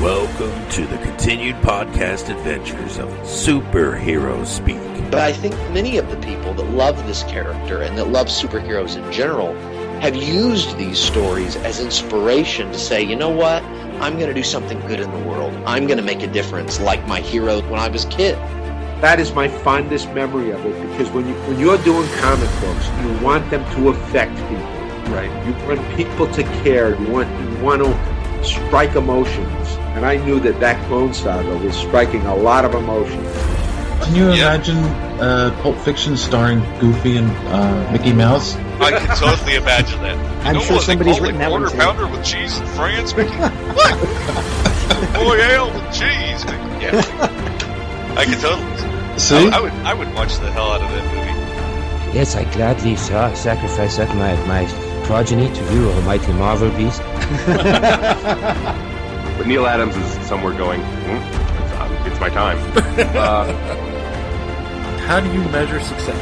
Welcome to the continued podcast adventures of Superhero Speak. But I think many of the people that love this character and that love superheroes in general have used these stories as inspiration to say, you know what, I'm going to do something good in the world. I'm going to make a difference like my hero when I was a kid. That is my fondest memory of it, because when you're doing comic books, you want them to affect people, right? You want people to care. You want to strike emotions, and I knew that Clone Saga was striking a lot of emotions. Can you imagine Pulp Fiction starring Goofy and Mickey Mouse? I can totally imagine that. I'm sure somebody's written that one too. Quarter pounder with cheese and France, Mickey. What? Royale with cheese, Mickey. Yeah, I can totally. See? I would watch the hell out of that movie. Yes, I gladly sacrifice up my progeny to you, almighty Marvel beast. But Neil Adams is somewhere going, it's my time. How do you measure success?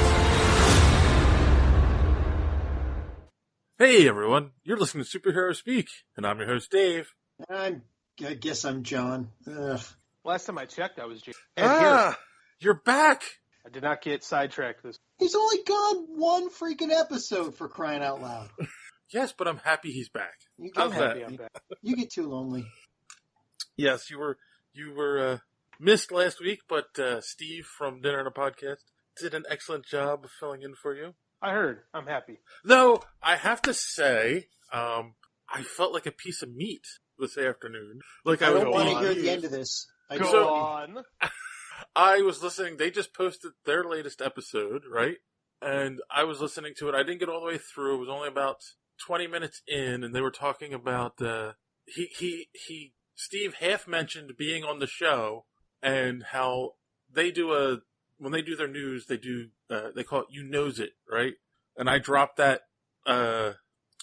Hey everyone, you're listening to Superhero Speak, and I'm your host Dave. I guess I'm John. Ugh. Last time I checked, I was Jay. You're back! I did not get sidetracked this. He's only gone one freaking episode, for crying out loud. Yes, but I'm happy he's back. I'm happy I'm back. You get too lonely. Yes, you were missed last week, but Steve from Dinner and a Podcast did an excellent job of filling in for you. I heard. I'm happy. Though, I have to say, I felt like a piece of meat this afternoon. Like I don't want to hear the end of this. Go on. I was listening. They just posted their latest episode, right? And I was listening to it. I didn't get all the way through. It was only about 20 minutes in, and they were talking about Steve half mentioned being on the show and how they do when they do their news, they call it "You Knows It," right? And I dropped that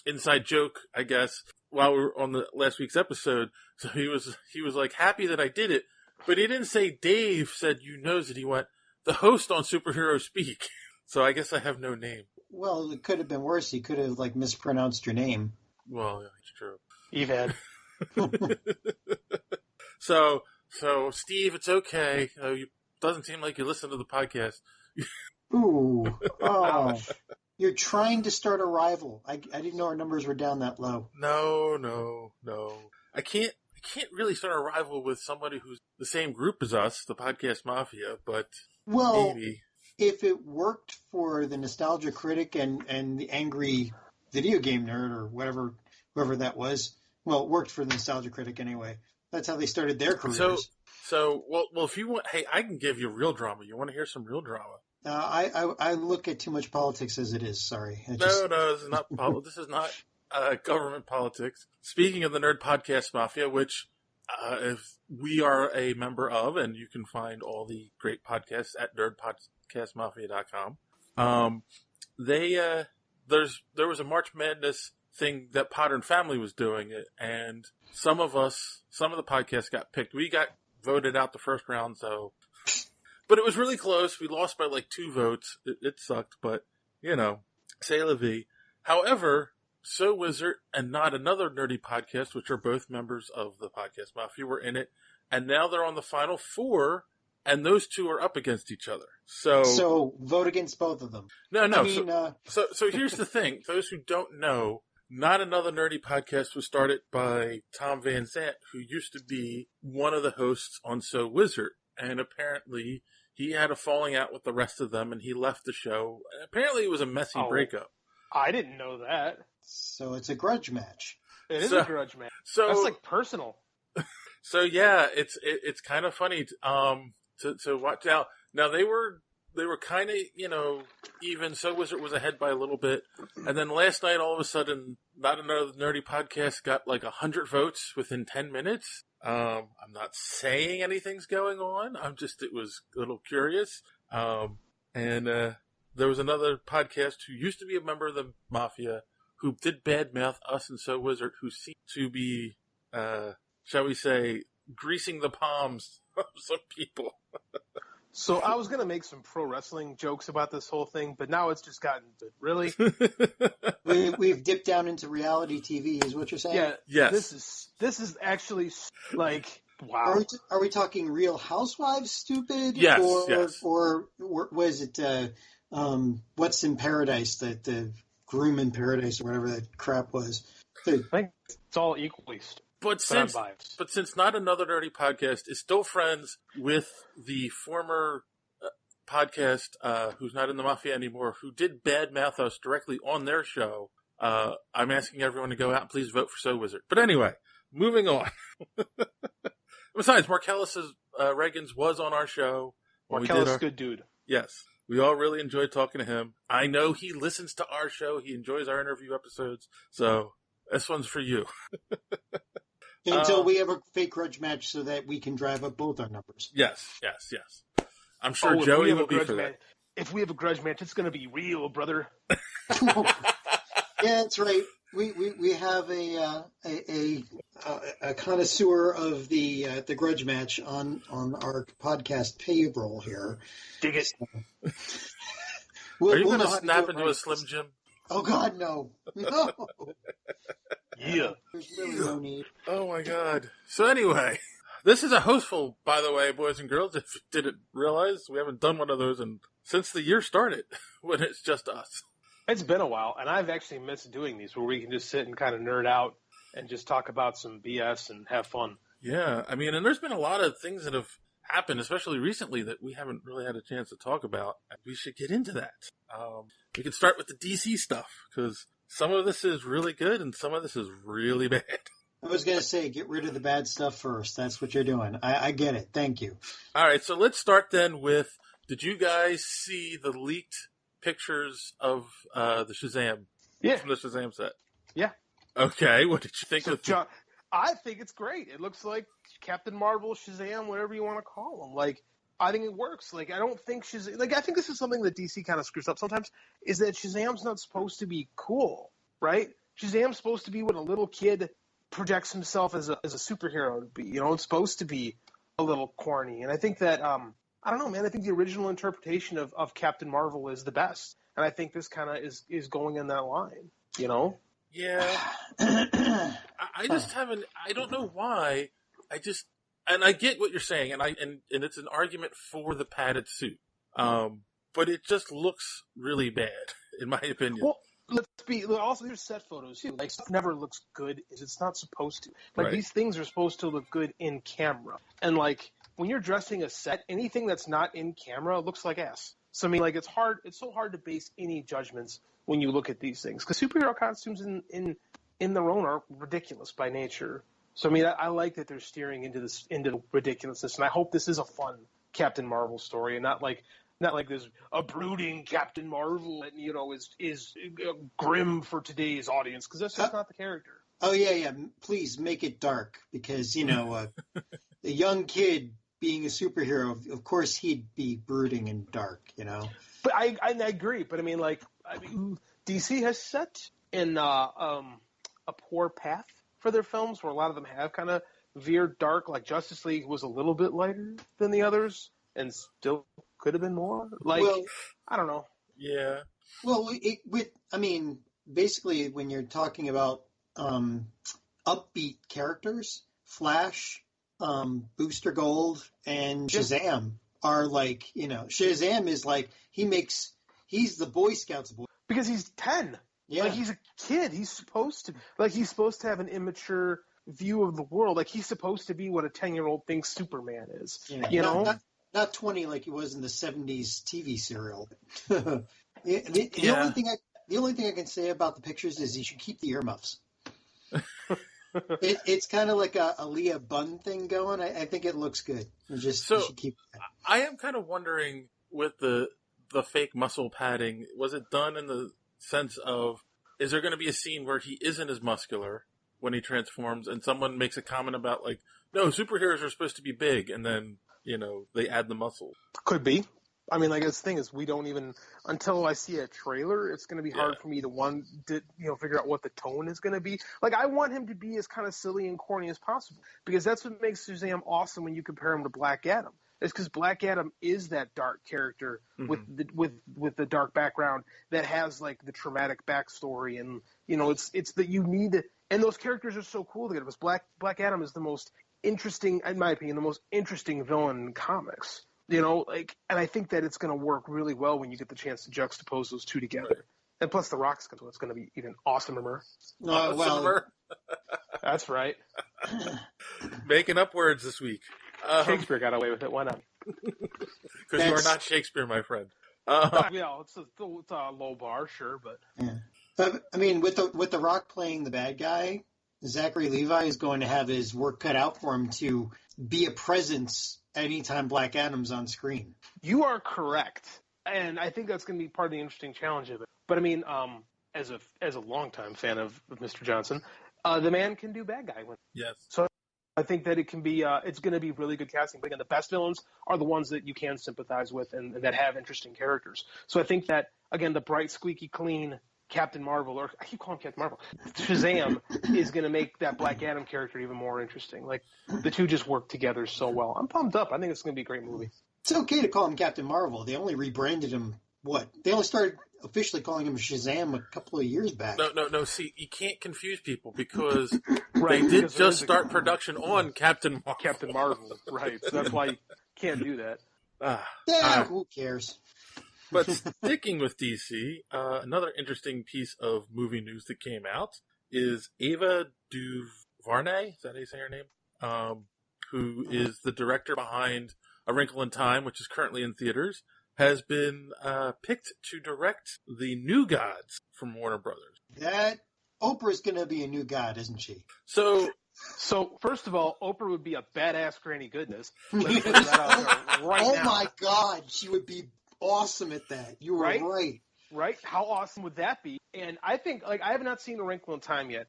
inside joke, I guess, while we were on the last week's episode. So he was like happy that I did it, but he didn't say Dave said "You Knows It." He went, the host on Superhero Speak. So I guess I have no name. Well, it could have been worse. He could have mispronounced your name. Well, yeah, it's true. Evad. So Steve, it's okay. It doesn't seem like you listen to the podcast. Ooh. Oh. You're trying to start a rival. I didn't know our numbers were down that low. No. I can't really start a rival with somebody who's the same group as us, the Podcast Mafia, but maybe. If it worked for the Nostalgia Critic and the Angry Video Game Nerd or whoever that was, well, it worked for the Nostalgia Critic anyway. That's how they started their careers. Well, if you want, hey, I can give you real drama. You want to hear some real drama? I look at too much politics as it is. Sorry. No, this is not. This is not government politics. Speaking of the Nerd Podcast Mafia, which if we are a member of, and you can find all the great podcasts at nerdpodcastmafia.com. There was a March Madness thing that Potter and Family was doing it, and some of the podcasts got picked. We got voted out the first round, but it was really close. We lost by like 2 votes. It sucked, but c'est la vie. However, So Wizard and Not Another Nerdy Podcast, which are both members of the Podcast Mafia, were in it, and now they're on the final 4, and those 2 are up against each other. So vote against both of them. No. I mean, so here's the thing. Those who don't know, Not Another Nerdy Podcast was started by Tom Van Zant, who used to be one of the hosts on So Wizard, and apparently he had a falling out with the rest of them, and he left the show. And apparently it was a messy breakup. I didn't know that. So it's a grudge match. It is a grudge match. That's like personal. So yeah, it's kind of funny to watch out. Now they were kind of even. So Wizard was ahead by a little bit, and then last night all of a sudden, Not Another Nerdy Podcast got like 100 votes within 10 minutes. I'm not saying anything's going on. It was a little curious. And there was another podcast who used to be a member of the Mafia who did badmouth us and So Wizard, who seemed to be, shall we say, greasing the palms of some people. So I was going to make some pro wrestling jokes about this whole thing, but now it's just gotten really. We've dipped down into reality TV, is what you're saying? Yeah. Yes. This is actually like Wow. Are we talking Real Housewives stupid? Yes, or, yes. Or was it What's in Paradise? The Groom in Paradise or whatever that crap was. I think it's all equally stupid. But since Not Another Nerdy Podcast is still friends with the former podcast who's not in the Mafia anymore, who did badmouth us directly on their show, I'm asking everyone to go out and please vote for So Wizard. But anyway, moving on. Besides, Marcellus Reagans was on our show. Marcellus, good dude. Yes. We all really enjoyed talking to him. I know he listens to our show. He enjoys our interview episodes. So this one's for you. Until we have a fake grudge match so that we can drive up both our numbers. Yes. I'm sure Joey will be for that. If we have a grudge match, it's going to be real, brother. Yeah, that's right. We have a connoisseur of the grudge match on our podcast payroll here. Dig it. Are you going to snap into a Slim Jim? Oh God, no. Yeah. There's really no need. Oh my God. So anyway, this is a hostful, by the way, boys and girls. If you didn't realize, we haven't done one of those since the year started, when it's just us. It's been a while, and I've actually missed doing these where we can just sit and kind of nerd out and just talk about some BS and have fun. Yeah, I mean, and there's been a lot of things that have happened, especially recently, that we haven't really had a chance to talk about. We should get into that. We can start with the DC stuff, because some of this is really good and some of this is really bad. I was going to say, get rid of the bad stuff first. That's what you're doing. I get it. Thank you. All right, so let's start then with, did you guys see the leaked pictures of the Shazam? Yeah. From the Shazam set? Yeah. Okay, what did you think of John? I think it's great. It looks like Captain Marvel, Shazam, whatever you want to call them. Like, I think it works. Like, I don't think Shazam... Like, I think this is something that DC kind of screws up sometimes, is that Shazam's not supposed to be cool, right? Shazam's supposed to be what a little kid projects himself as a superhero to be. You know, it's supposed to be a little corny. And I think that... I don't know, man. I think the original interpretation of Captain Marvel is the best. And I think this kind of is going in that line, you know? Yeah. I just haven't, I don't know why. And I get what you're saying, and it's an argument for the padded suit. But it just looks really bad, in my opinion. Well, also there's set photos too. Like, stuff never looks good as it's not supposed to. Like, right. These things are supposed to look good in camera. And like, when you're dressing a set, anything that's not in camera looks like ass. So I mean, like, it's so hard to base any judgments when you look at these things, because superhero costumes in their own are ridiculous by nature. So I mean, I like that they're steering into ridiculousness, and I hope this is a fun Captain Marvel story, and not like this a brooding Captain Marvel that, you know, is grim for today's audience, because that's just not the character. Oh yeah. Please make it dark, because, you know, a young kid being a superhero, of course he'd be brooding and dark, you know. But I agree. But I mean, DC has set in a poor path for their films, where a lot of them have kind of veered dark. Like Justice League was a little bit lighter than the others, and still could have been more. Like, well, I don't know. Yeah. Well, basically, when you're talking about upbeat characters, Flash, Booster Gold, and Shazam are like, you know, Shazam is like, he's the Boy Scouts boy. Because he's 10. Yeah. Like, he's a kid. He's supposed to have an immature view of the world. Like, he's supposed to be what a 10-year-old thinks Superman is. Yeah. You know? Not 20 like he was in the 70s TV serial. The only thing I can say about the pictures is you should keep the earmuffs. It's kind of like a Leah Bunn thing going. I think it looks good. You should keep that. I am kind of wondering, with the fake muscle padding, was it done in the sense of, is there going to be a scene where he isn't as muscular when he transforms, and someone makes a comment about, like, no, superheroes are supposed to be big, and then, you know, they add the muscle? Could be. I mean, like, the thing is, we don't even, until I see a trailer, it's going to be hard for me to figure out what the tone is going to be. Like, I want him to be as kind of silly and corny as possible, because that's what makes Shazam awesome when you compare him to Black Adam. It's because Black Adam is that dark character with the dark background that has, like, the traumatic backstory, and, you know, it's that you need to, and those characters are so cool together, because Black Adam is the most interesting, in my opinion, the most interesting villain in comics. You know, like, and I think that it's going to work really well when you get the chance to juxtapose those two together. Right. And plus, The Rock's so it's going to be even awesomer. That's right. Making up words this week. Shakespeare got away with it. Why not? Because you are not Shakespeare, my friend. Yeah, it's a low bar, sure, but. Yeah. But I mean, with the Rock playing the bad guy, Zachary Levi is going to have his work cut out for him to be a presence anytime Black Adam's on screen. You are correct, and I think that's going to be part of the interesting challenge of it. But I mean, as a longtime fan of Mr. Johnson, the man can do bad guy. Yes. So I think that it can be, it's going to be really good casting. But again, the best villains are the ones that you can sympathize with and that have interesting characters. So I think that, again, the bright, squeaky clean Captain Marvel, or I keep calling him Captain Marvel, Shazam, is going to make that Black Adam character even more interesting. Like, the two just work together so well. I'm pumped up. I think it's going to be a great movie. It's okay to call him Captain Marvel. They only rebranded him, They only started officially calling him Shazam a couple of years back. No. See, you can't confuse people because they did just start production on Captain Marvel. Captain Marvel, right. So that's why you can't do that. Who cares? But sticking with DC, another interesting piece of movie news that came out is Ava DuVernay, is that how you say her name? Who is the director behind A Wrinkle in Time, which is currently in theaters, has been picked to direct the New Gods from Warner Brothers. That Oprah's going to be a new god, isn't she? So first of all, Oprah would be a badass granny goodness. Let's put that out there right now. My God, she would be awesome at that. You were right. Right? How awesome would that be? And I think, I have not seen A Wrinkle in Time yet.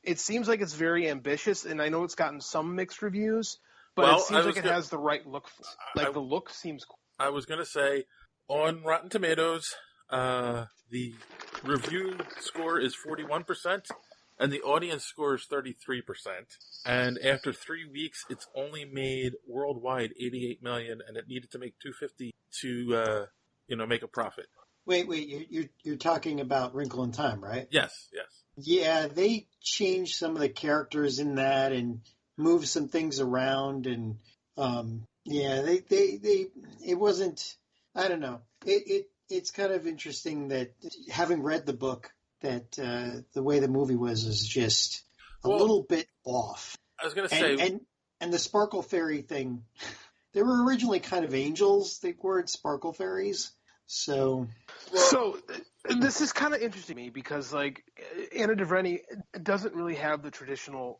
It seems like it's very ambitious, and I know it's gotten some mixed reviews, but it seems like it has the right look for it. The look seems cool. I was going to say, on Rotten Tomatoes, the review score is 41%, and the audience score is 33%. And after 3 weeks, it's only made worldwide $88 million, and it needed to make $250 to, make a profit. Wait, you're talking about Wrinkle in Time, right? Yes. Yeah, they changed some of the characters in that and moved some things around, and it wasn't. I don't know. It's kind of interesting that having read the book, that the way the movie was is just a little bit off. I was going to say, and the Sparkle Fairy thing, they were originally kind of angels. They weren't Sparkle Fairies. So this is kind of interesting to me because, Anna DuVernay doesn't really have the traditional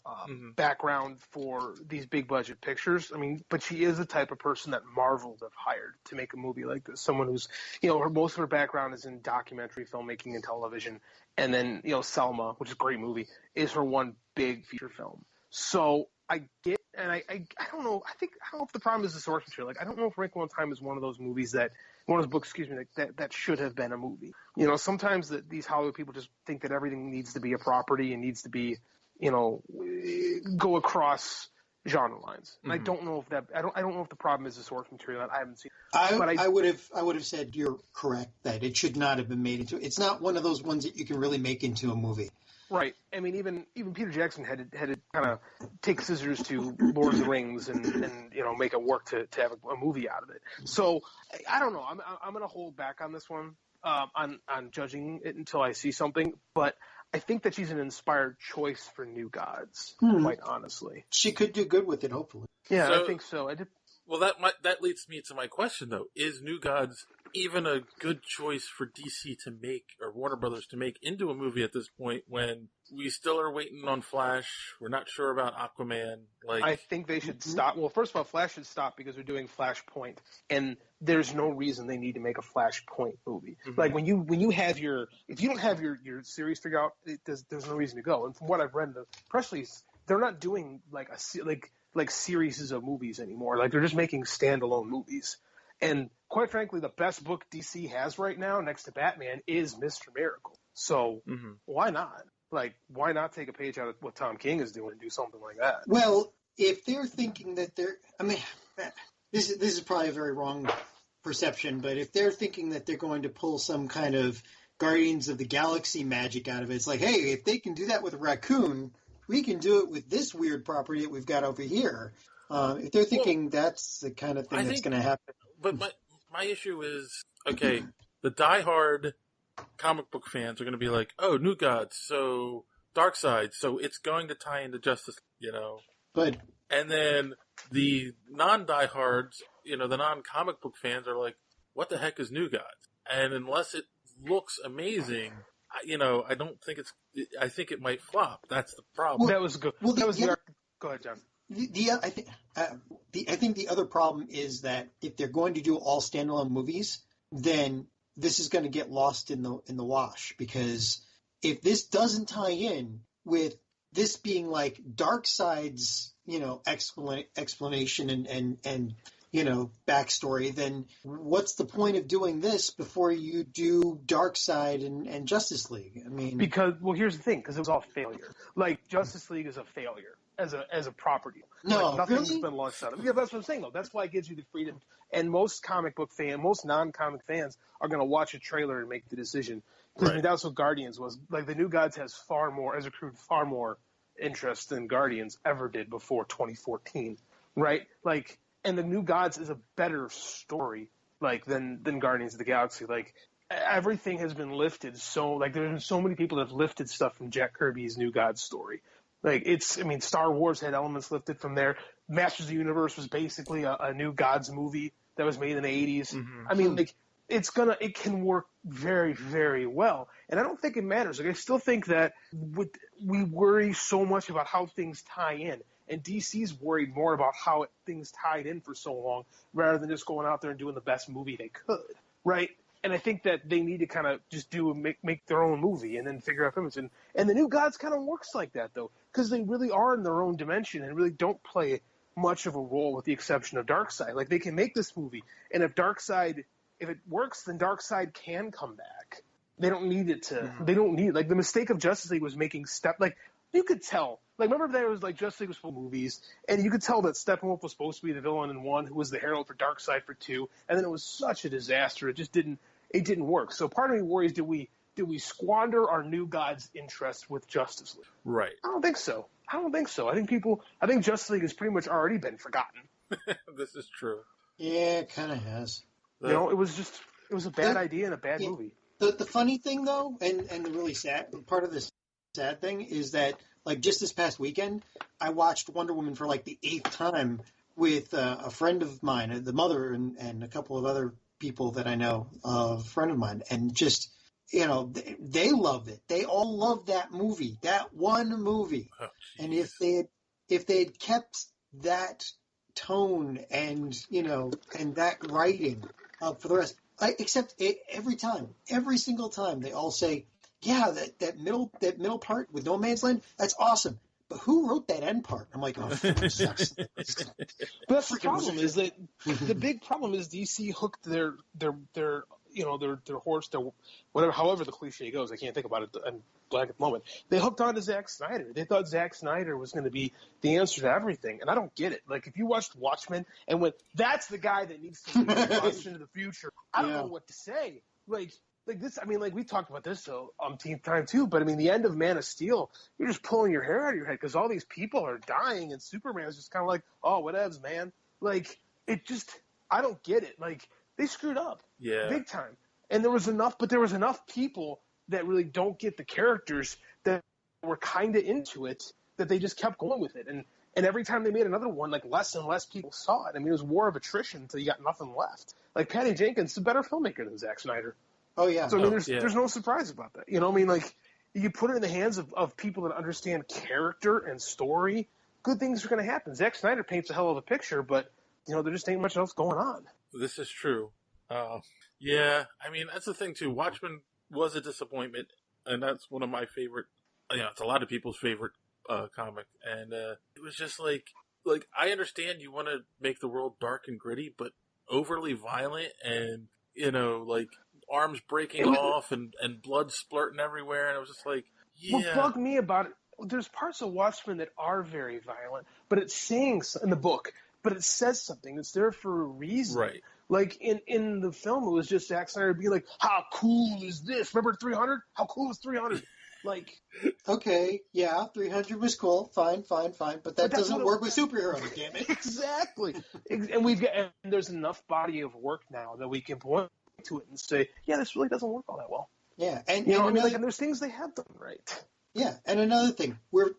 background for these big budget pictures. I mean, but she is the type of person that Marvel have hired to make a movie like this. Someone who's, most of her background is in documentary filmmaking and television, and then Selma, which is a great movie, is her one big feature film. So I get, and I don't know. I don't know if the problem is the source material. I don't know if Wrinkle in Time is one of those movies one of those books, that should have been a movie. Sometimes these Hollywood people just think that everything needs to be a property and needs to be, go across genre lines. And I don't know if I don't know if the problem is the source material that I haven't seen. I would have said you're correct that it should not have been made into. It's not one of those ones that you can really make into a movie. Right. I mean, even Peter Jackson had to kind of take scissors to Lord of the Rings and make it work to have a movie out of it. So I don't know. I'm going to hold back on this one on judging it until I see something. But I think that she's an inspired choice for New Gods. Quite honestly, she could do good with it. Hopefully. Yeah, I think so. Well, that leads me to my question though: is New Gods even a good choice for DC to make, or Warner Brothers to make into a movie at this point when we still are waiting on Flash? We're not sure about Aquaman. I think they should stop. Well, first of all, Flash should stop because they're doing Flashpoint, and there's no reason they need to make a Flashpoint movie. When you have if you don't have your series figured out, there's no reason to go. And from what I've read in the press release, they're not doing like series of movies anymore. They're just making standalone movies. And quite frankly, the best book DC has right now next to Batman is Mr. Miracle. So why not? Why not take a page out of what Tom King is doing and do something like that? Well, if they're thinking that this is probably a very wrong perception, but if they're thinking that they're going to pull some kind of Guardians of the Galaxy magic out of it, it's like, hey, if they can do that with a raccoon, we can do it with this weird property that we've got over here. If they're thinking that's the kind of thing that's going to happen. But my issue is, okay, the diehard comic book fans are going to be like, oh, New Gods, so Darkseid, so it's going to tie into Justice, But and then the non-diehards, the non-comic book fans are like, what the heck is New Gods? And unless it looks amazing, I don't think I think it might flop. That's the problem. That was good. Go ahead, John. I think the other problem is that if they're going to do all standalone movies, then this is going to get lost in the wash, because if this doesn't tie in with this being like Darkseid's, explanation and backstory, then what's the point of doing this before you do Darkseid and Justice League? I mean, because here's the thing, because it was all failure. Like Justice League is a failure as a property. No, like, nothing's really? been launched out of it. Yeah, that's what I'm saying though. That's why it gives you the freedom. And most most non-comic fans are going to watch a trailer and make the decision. Because I mean, that's what Guardians was. Like the New Gods has far more interest than Guardians ever did before 2014, right? Like, and the New Gods is a better story, like than Guardians of the Galaxy. Like everything has been lifted. So like there's been so many people that have lifted stuff from Jack Kirby's New Gods story. Like Star Wars had elements lifted from there. Masters of the Universe was basically a New Gods movie that was made in the 80s. Mm-hmm. I mean, like it can work very, very well. And I don't think it matters. Like I still think that we worry so much about how things tie in. And DC's worried more about how things tied in for so long rather than just going out there and doing the best movie they could, right? And I think that they need to kind of just make their own movie and then figure out films. And the New Gods kind of works like that, though, because they really are in their own dimension and really don't play much of a role with the exception of Darkseid. Like, they can make this movie, and if it works, then Darkseid can come back. They don't need it to – they don't need – like, the mistake of Justice League was making like, you could tell – like, remember there was, like, Justice League was full of movies, and you could tell that Steppenwolf was supposed to be the villain in one, who was the herald for Darkseid for two, and then it was such a disaster. It just didn't work. So part of me worries, do we squander our New Gods interest with Justice League? Right. I don't think so. I think Justice League has pretty much already been forgotten. This is true. Yeah, it kind of has. It was a bad idea and a bad movie. The funny thing, though, and the really sad part of this sad thing is that, like, just this past weekend, I watched Wonder Woman for, like, the 8th time with a friend of mine, the mother, and a couple of other people that I know, a friend of mine, and just, they loved it. They all loved that movie, that one movie. Oh, and if they had kept that tone and, and that writing for the rest, except every single time they all say, yeah, that middle part with No Man's Land, that's awesome. But who wrote that end part? I'm like, oh, that sucks. But that's the problem, is that the big problem is DC hooked their horse, whatever, however the cliche goes. I can't think about it. I'm blank at the moment. They hooked on to Zack Snyder. They thought Zack Snyder was going to be the answer to everything, and I don't get it. Like, if you watched Watchmen and went, that's the guy that needs to lead us into the future, I don't know what to say. Like this, I mean, like, we talked about this umpteenth time too, but I mean, the end of Man of Steel, you're just pulling your hair out of your head because all these people are dying, and Superman is just kind of like, oh, whatevs, man. Like, I don't get it. Like, they screwed up, big time. And there was enough people that really don't get the characters that were kind of into it, that they just kept going with it. And every time they made another one, like, less and less people saw it. I mean, it was war of attrition until you got nothing left. Like, Patty Jenkins is a better filmmaker than Zack Snyder. Oh, yeah. So, I mean, there's no surprise about that. You know what I mean? Like, you put it in the hands of people that understand character and story, good things are going to happen. Zack Snyder paints a hell of a picture, but, there just ain't much else going on. This is true. Yeah, I mean, that's the thing, too. Watchmen was a disappointment, and that's one of my favorite, it's a lot of people's favorite comic. And it was just like I understand you want to make the world dark and gritty, but overly violent and, like, arms breaking off and blood splurting everywhere, and I was just like, yeah. What bugged me about it, there's parts of Watchmen that are very violent, but it's saying in the book, but it says something. It's there for a reason. Right. Like, in the film, it was just Zack Snyder being like, how cool is this? Remember 300? How cool is 300? Like, okay, yeah, 300 was cool, fine, but that doesn't work with superheroes, damn it. Exactly. And there's enough body of work now that we can point to it and say, yeah, this really doesn't work all that well. Yeah, and and there's things they have done right. Yeah, and another thing, we're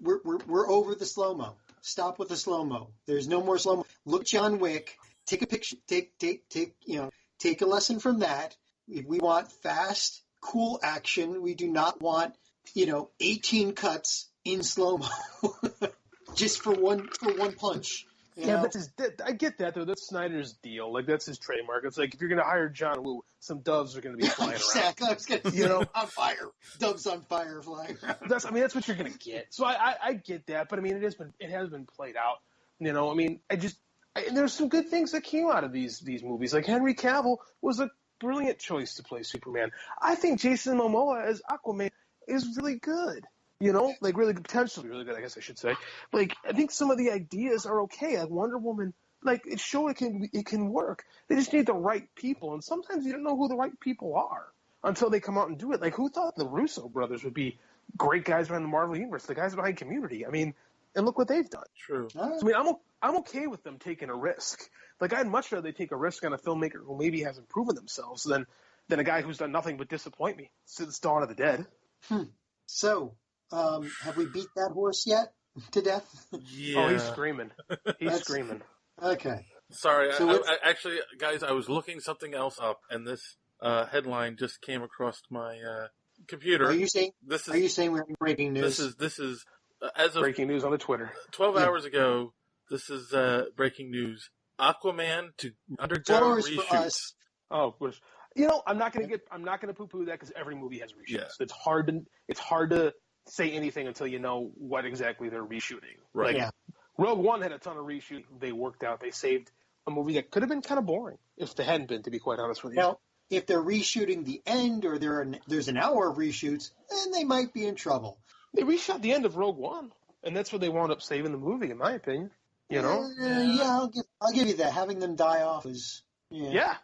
over the slow mo. Stop with the slow mo. There's no more slow mo. Look, John Wick. Take a picture. Take a lesson from that. We want fast, cool action. We do not want 18 cuts in slow mo, just for one punch. Yeah, I get that though. That's Snyder's deal. Like, that's his trademark. It's like, if you're going to hire John Woo, some doves are going to be flying around. Exactly. I was going to say, on fire, doves on fire flying around. That's what you're going to get. So I get that, but I mean, it has been played out. I mean, there's some good things that came out of these movies. Like, Henry Cavill was a brilliant choice to play Superman. I think Jason Momoa as Aquaman is really good. Like, really potentially really good, I guess I should say. Like, I think some of the ideas are okay. Like, Wonder Woman, like, it can work. They just need the right people, and sometimes you don't know who the right people are until they come out and do it. Like, who thought the Russo brothers would be great guys around the Marvel Universe? The guys behind Community. I mean, and look what they've done. True. I mean, I'm okay with them taking a risk. Like, I'd much rather they take a risk on a filmmaker who maybe hasn't proven themselves than a guy who's done nothing but disappoint me since Dawn of the Dead. So, have we beat that horse yet to death? Yeah. Oh, he's screaming. He's screaming. Okay. Sorry, I actually, guys, I was looking something else up, and this headline just came across my computer. Are you saying we're in breaking news? This is as of breaking news on the Twitter. 12 hours ago. This is breaking news. Aquaman to undergo reshoots. Oh, I'm not going to poo-poo that because every movie has reshoots. Yeah. It's hard to say anything until you know what exactly they're reshooting. Right. Like, yeah. Rogue One had a ton of reshooting. They worked out. They saved a movie that could have been kind of boring if they hadn't been, to be quite honest with you. Now, if they're reshooting the end or there's an hour of reshoots, then they might be in trouble. They reshot the end of Rogue One, and that's where they wound up saving the movie, in my opinion. Yeah, I'll give you that. Having them die off is yeah.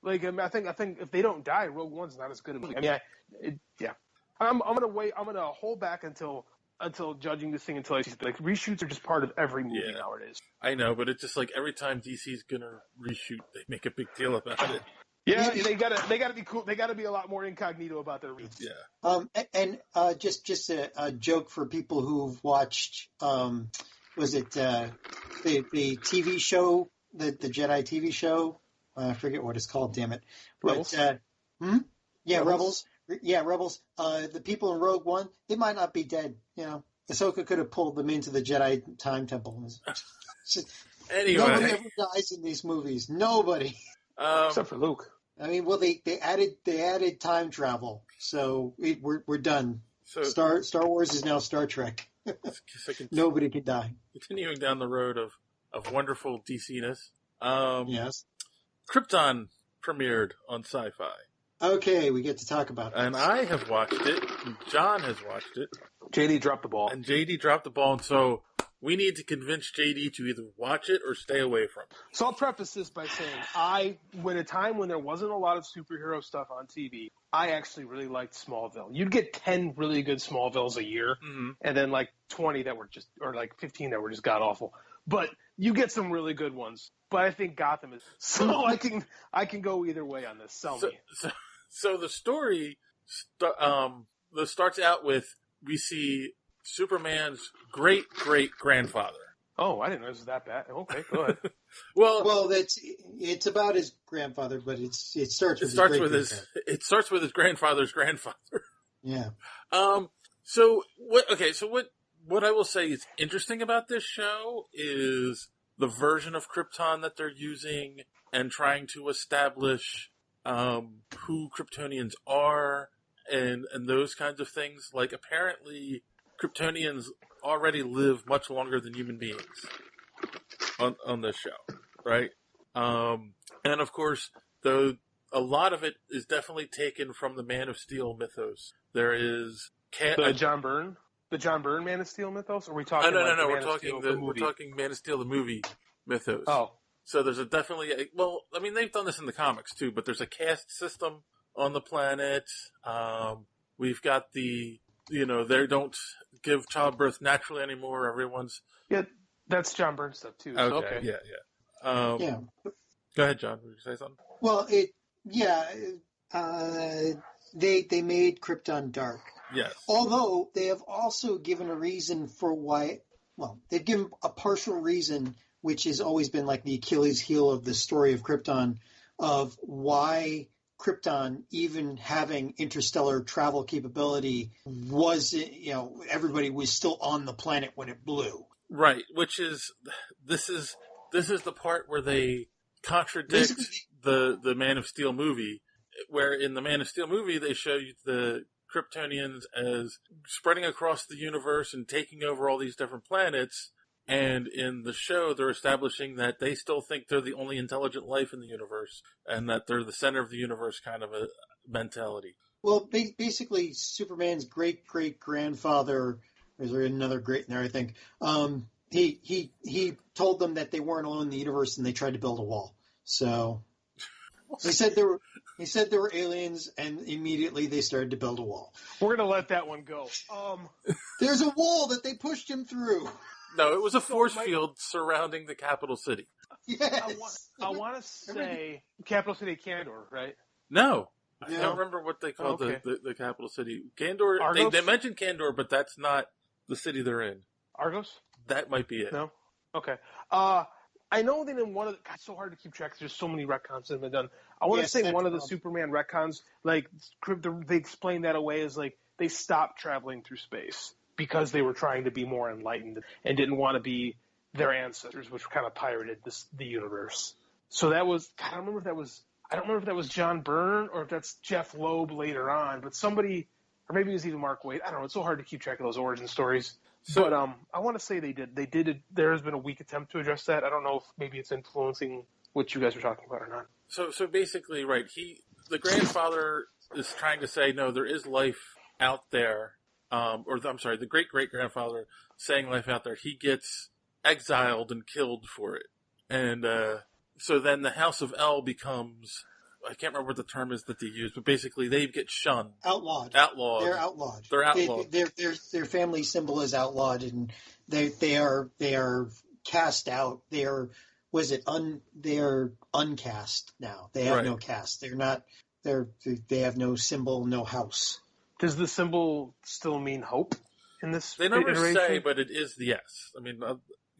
Like, I think if they don't die, Rogue One's not as good a movie. I mean, I'm gonna wait. I'm gonna hold back until judging this thing until I see, like, reshoots are just part of every movie nowadays. I know, but it's just like every time DC's gonna reshoot, they make a big deal about it. Yeah, they gotta be cool. They gotta be a lot more incognito about their reshoots. Yeah. And just a joke for people who've watched. Was it the TV show, the Jedi TV show? I forget what it's called. Damn it! Rebels. Yeah, Rebels. Yeah, Rebels. The people in Rogue One, they might not be dead. Ahsoka could have pulled them into the Jedi Time Temple. Anyway, nobody ever dies in these movies. Nobody, except for Luke. I mean, well, they added time travel, so we're done. So Star Wars is now Star Trek. Nobody can die. Continuing down the road of wonderful DC-ness. Yes. Krypton premiered on Sci-Fi. Okay, we get to talk about it. And I have watched it. John has watched it. JD dropped the ball. And JD dropped the ball, and so we need to convince JD to either watch it or stay away from it. So I'll preface this by saying when a time when there wasn't a lot of superhero stuff on TV, I actually really liked Smallville. You'd get 10 really good Smallvilles a year, and then like 20 that were just, or like 15 that were just god-awful. But you get some really good ones. But I think Gotham is, so I can go either way on this. So the story starts out with, we see Superman's great-great-grandfather. Oh, I didn't know it was that bad. Okay, go ahead. well, it's about his grandfather, but it starts with his grandfather's grandfather. Yeah. So what I will say is interesting about this show is the version of Krypton that they're using and trying to establish who Kryptonians are and those kinds of things. Like, apparently Kryptonians already live much longer than human beings on this show, right? And of course, though, a lot of it is definitely taken from the Man of Steel mythos. There is the John Byrne Man of Steel mythos? Or are we talking? No. We're talking Man of Steel the movie mythos. Oh, so there's they've done this in the comics too, but there's a caste system on the planet. We've got the they don't give childbirth naturally anymore. Everyone's that's John Byrne stuff too. So, okay. Yeah. Yeah. Go ahead, John. Would you say something? Well, they made Krypton dark. Yes. Although they have also given a reason for why. Well, they've given a partial reason, which has always been like the Achilles heel of the story of Krypton, of why Krypton, even having interstellar travel capability, everybody was still on the planet when it blew. Right, which is this is the part where they contradict the Man of Steel movie, where in the Man of Steel movie they show you the Kryptonians as spreading across the universe and taking over all these different planets, and in the show they're establishing that they still think they're the only intelligent life in the universe and that they're the center of the universe kind of a mentality. Well, basically Superman's great-great-grandfather, there's another great in there I think, he told them that they weren't alone in the universe and they tried to build a wall. So he said there were aliens, and immediately they started to build a wall. We're gonna let that one go. There's a wall that they pushed him through. No, it was a force field surrounding the capital city. Yes. I want to say capital city Kandor, right? No. I don't remember what they called the capital city. Kandor. They mentioned Kandor, but that's not the city they're in. Argos? That might be it. No? Okay. I know that in one of the... God, it's so hard to keep track. There's so many retcons that have been done. I want to say one of the Superman retcons, like, they explain that away as, like, they stopped traveling through space because they were trying to be more enlightened and didn't want to be their ancestors, which kind of pirated the universe. So that was... God, I don't remember if that was John Byrne or if that's Jeff Loeb later on, but somebody... Or maybe it was even Mark Waid. I don't know. It's so hard to keep track of those origin stories. But I want to say they did. They did. There has been a weak attempt to address that. I don't know if maybe it's influencing what you guys are talking about or not. So basically, right? The grandfather is trying to say, no, there is life out there. The great-great-grandfather saying life out there. He gets exiled and killed for it, and so then the House of El becomes. I can't remember what the term is that they use, but basically they get shunned. Outlawed. They're outlawed. Their family symbol is outlawed, and they are cast out. They are uncast now. They have no caste. They have no symbol, no house. Does the symbol still mean hope in this? They never iteration? say, but it is the yes. I mean,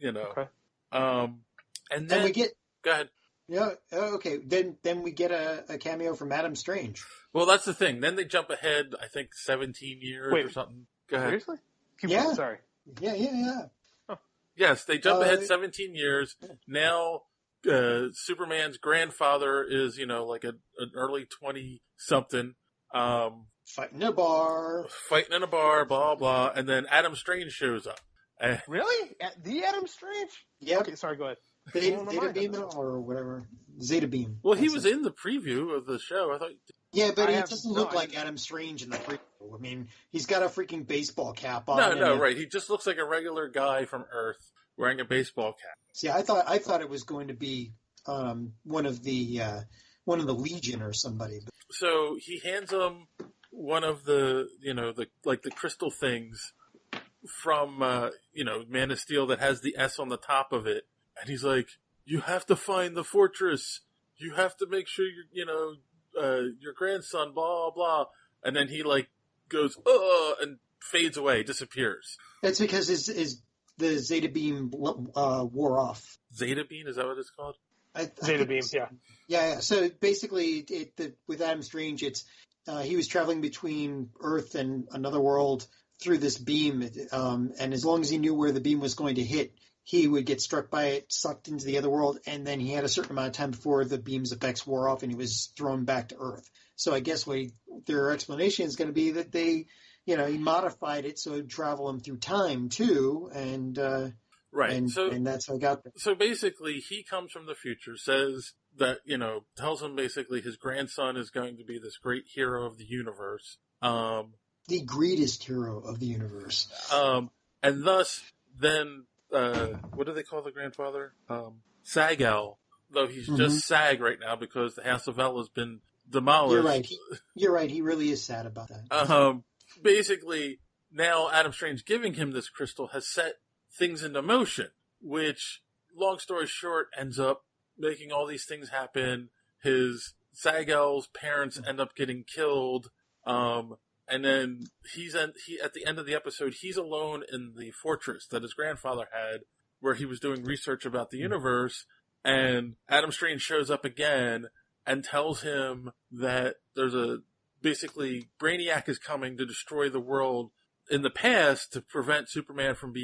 Okay. And then we get. Go ahead. Yeah. Okay. Then we get a cameo from Adam Strange. Well, that's the thing. Then they jump ahead. I think 17 years or something. Go ahead. Seriously? Yeah. Sorry. Yeah. Oh. Yes, they jump ahead 17 years. Now, Superman's grandfather is like an early 20-something. Fighting in a bar. Blah blah. And then Adam Strange shows up. Really? The Adam Strange? Yeah. Okay. Sorry. Go ahead. Zeta Beam or whatever. Zeta Beam. Well, he was in the preview of the show. I thought. Yeah, but he doesn't look like Adam Strange in the preview. I mean, he's got a freaking baseball cap on. No, right. He just looks like a regular guy from Earth wearing a baseball cap. See, I thought it was going to be one of the Legion or somebody. So he hands him one of the the crystal things from Man of Steel that has the S on the top of it. And he's like, you have to find the fortress. You have to make sure your grandson, blah, blah. And then he goes, and fades away, disappears. That's because the Zeta Beam wore off. Zeta Beam? Is that what it's called? Zeta Beam, yeah. Yeah. So basically, with Adam Strange, it's he was traveling between Earth and another world through this beam. And as long as he knew where the beam was going to hit, he would get struck by it, sucked into the other world, and then he had a certain amount of time before the beam's effects wore off and he was thrown back to Earth. So I guess their explanation is going to be that he modified it so it would travel him through time too, and right. And that's how I got there. So basically, he comes from the future, says that tells him basically his grandson is going to be this great hero of the universe, the greatest hero of the universe, and thus then. What do they call the grandfather? Sag-El, though he's just Sag right now because the House of El has been demolished. You're right. He really is sad about that. Basically, now Adam Strange giving him this crystal has set things into motion, which, long story short, ends up making all these things happen. His Zag-El's parents end up getting killed, and then at the end of the episode, he's alone in the fortress that his grandfather had, where he was doing research about the universe, and Adam Strange shows up again and tells him that basically Brainiac is coming to destroy the world in the past to prevent Superman from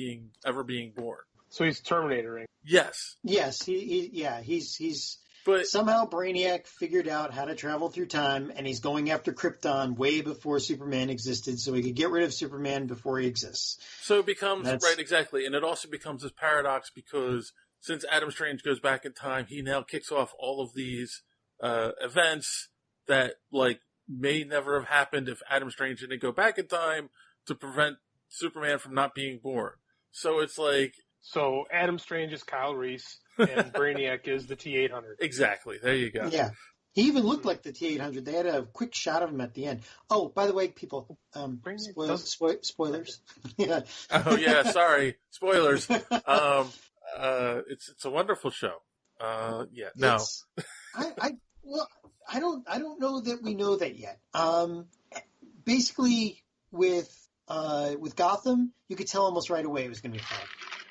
ever being born. So he's Terminatoring. Yes. Yes, he's but somehow Brainiac figured out how to travel through time, and he's going after Krypton way before Superman existed, so he could get rid of Superman before he exists. So it becomes, right, exactly, and it also becomes this paradox because since Adam Strange goes back in time, he now kicks off all of these events that, like, may never have happened if Adam Strange didn't go back in time to prevent Superman from not being born. So it's like... So Adam Strange is Kyle Reese, and Brainiac is the T-800. Exactly. There you go. Yeah. He even looked like the T-800. They had a quick shot of him at the end. Oh, by the way, people, spoilers. Yeah. Oh, yeah, sorry. Spoilers. It's a wonderful show. Yeah. No. I don't know that we know that yet. Basically, with Gotham, you could tell almost right away it was going to be fun.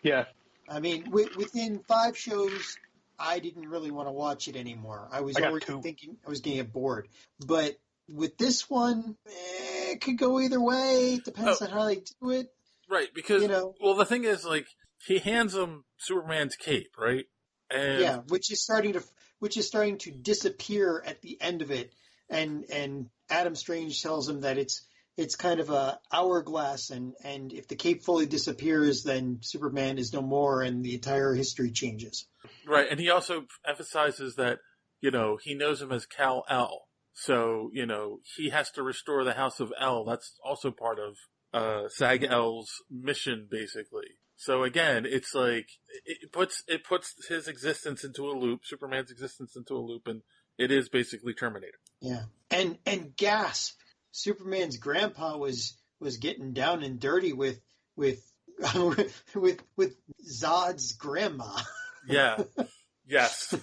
Yeah. I mean, within 5 shows, I didn't really want to watch it anymore. I was already thinking I was going to get bored. But with this one, it could go either way. It depends on how they do it. Right, because, well, the thing is, like, he hands him Superman's cape, right? And yeah, which is starting to disappear at the end of it. And Adam Strange tells him that it's kind of a hourglass, and if the cape fully disappears, then Superman is no more, and the entire history changes. Right, and he also emphasizes that, he knows him as Kal-El. So, he has to restore the House of El. That's also part of Zag-El's mission, basically. So again, it's like, it puts his existence into a loop, Superman's existence into a loop, and it is basically Terminator. Yeah, and gasp! Superman's grandpa was getting down and dirty with Zod's grandma. Yeah. Yes.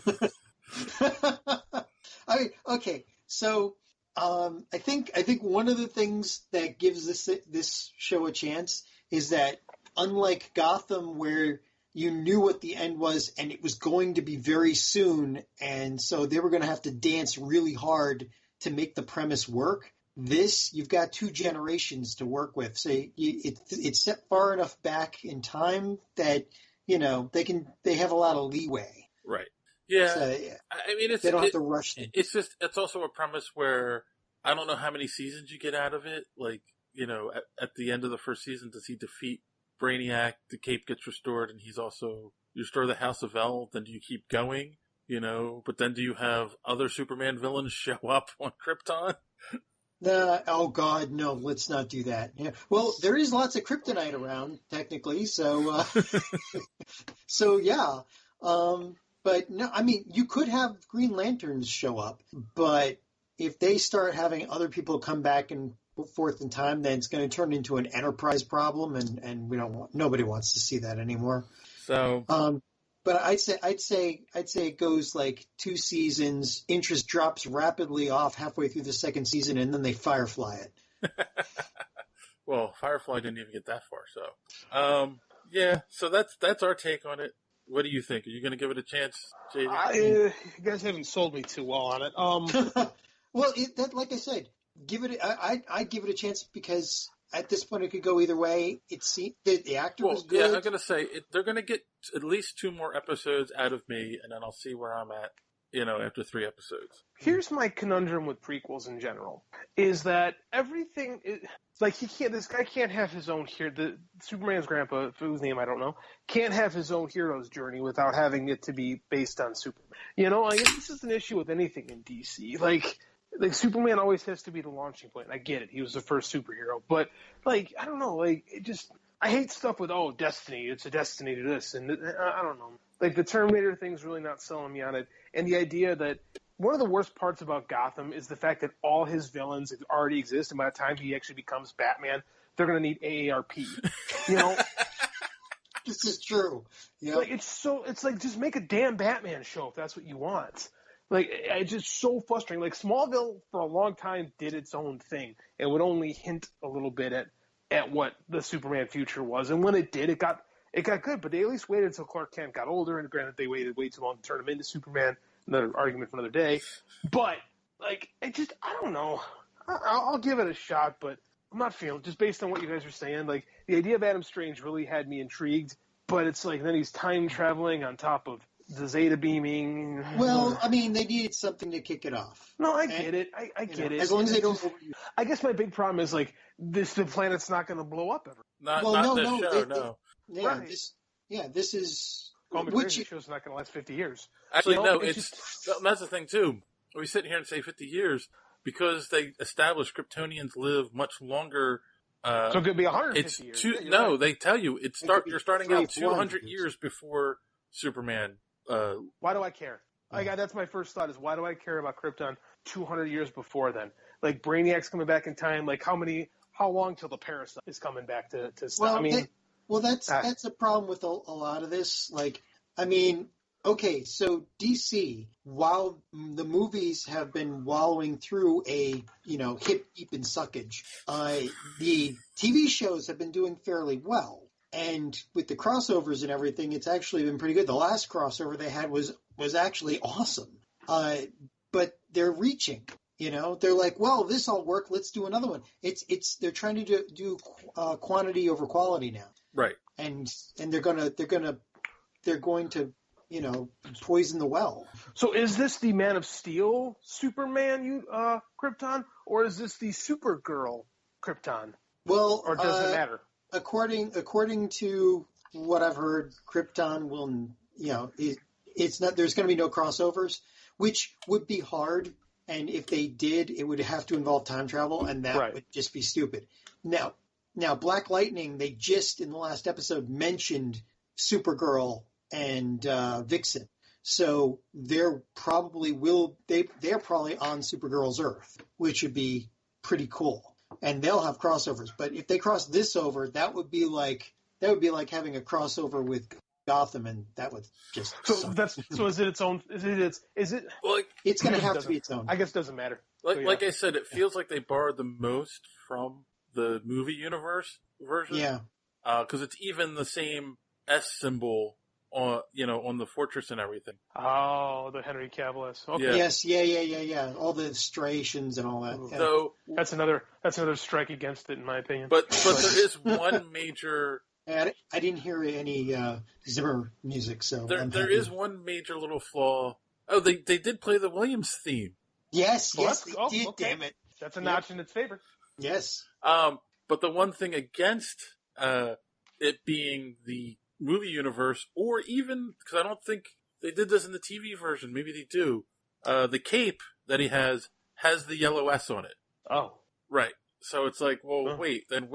I mean, okay. So, I think one of the things that gives this show a chance is that unlike Gotham, where you knew what the end was and it was going to be very soon, and so they were going to have to dance really hard to make the premise work. This, you've got 2 generations to work with. So it's set far enough back in time that, they have a lot of leeway. Right. Yeah. So, I mean, they don't have to rush things. It's also a premise where I don't know how many seasons you get out of it. Like, at the end of the first season, does he defeat Brainiac? The cape gets restored, and he's also, you restore the House of El, then do you keep going? But then do you have other Superman villains show up on Krypton? Oh God, no! Let's not do that. Yeah. Well, there is lots of kryptonite around, technically. So, so yeah. But no, I mean, you could have Green Lanterns show up, but if they start having other people come back and forth in time, then it's going to turn into an Enterprise problem, and nobody wants to see that anymore. So, but I'd say it goes like 2 seasons. Interest drops rapidly off halfway through the 2nd season, and then they Firefly it. Well, Firefly didn't even get that far, so yeah. So that's our take on it. What do you think? Are you going to give it a chance, JD? You guys haven't sold me too well on it. Well, like I said, I'd give it a chance because at this point it could go either way. The actor was good. Yeah, I'm going to say they're going to get at least 2 more episodes out of me, and then I'll see where I'm at, after 3 episodes. Here's my conundrum with prequels in general: is that everything this guy can't have his own hero. The Superman's grandpa, whose name I don't know, can't have his own hero's journey without having it to be based on Superman. I guess this is an issue with anything in DC. Like Superman always has to be the launching point. I get it; he was the first superhero, but I don't know. I hate stuff with destiny. It's a destiny to this, and I don't know. Like the Terminator thing's really not selling me on it, and the idea that one of the worst parts about Gotham is the fact that all his villains already exist, and by the time he actually becomes Batman, they're going to need AARP. You know, this is true. Yeah, like it's like just make a damn Batman show if that's what you want. Like it's just so frustrating. Like Smallville for a long time did its own thing. It would only hint a little bit at what the Superman future was, and when it did, it got good. But they at least waited until Clark Kent got older, and granted, they waited way too long to turn him into Superman. Another argument for another day. But like, I don't know. I'll give it a shot, but I'm not feeling, just based on what you guys are saying, like, the idea of Adam Strange really had me intrigued, but it's like, then he's time traveling on top of the Zeta beaming. Well, I mean, they needed something to kick it off. No, I get it. I get it. As long as they don't. I guess my big problem is, like, the planet's not going to blow up ever. Not this show, no. Yeah, right. This is. The show's not going to last 50 years. Actually, you know, no, that's the thing, too. We sit here and say 50 years because they established Kryptonians live much longer. So it could be 150 years. No, right. They tell you you're starting out 200 years before Superman. Why do I care? That's my first thought is, why do I care about Krypton 200 years before then? Like, Brainiac's coming back in time. Like, how long till the Parasite is coming back to stop? Well, that's a problem with a lot of this. Like, I mean, okay, so DC, while the movies have been wallowing through a, hip deep in suckage, the TV shows have been doing fairly well. And with the crossovers and everything, it's actually been pretty good. The last crossover they had was actually awesome. But they're reaching, they're like, well, this all worked. Let's do another one. They're trying to do quantity over quality now. Right. And they're going to poison the well. So is this the Man of Steel Superman Krypton, or is this the Supergirl Krypton? Well, or does it matter? According to what I've heard, Krypton will, it's not. There's going to be no crossovers, which would be hard. And if they did, it would have to involve time travel, and that would just be stupid. Now, Black Lightning, they just in the last episode mentioned Supergirl and Vixen, so they're probably on Supergirl's Earth, which would be pretty cool, and they'll have crossovers. But if they cross this over, that would be like having a crossover with Gotham, and that would just is it its own? Is it? Well, it's going to have to be its own. I guess it doesn't matter. Like I said, it feels like they borrowed the most from the movie universe version. Yeah. Because it's even the same S symbol on the fortress and everything. Oh, the Henry Cavill S. Okay. Yeah. Yes, yeah. All the striations and all that. Yeah. So that's another strike against it, in my opinion. But there is one major. I didn't hear any Zimmer music, so there is one major little flaw. Oh, they did play the Williams theme. Yes, they did. Okay. Damn it! That's a notch in its favor. Yes. But the one thing against it being the movie universe, or even, because I don't think they did this in the TV version, maybe they do, the cape that he has the yellow S on it. Oh. Right. So it's like, well, wait, then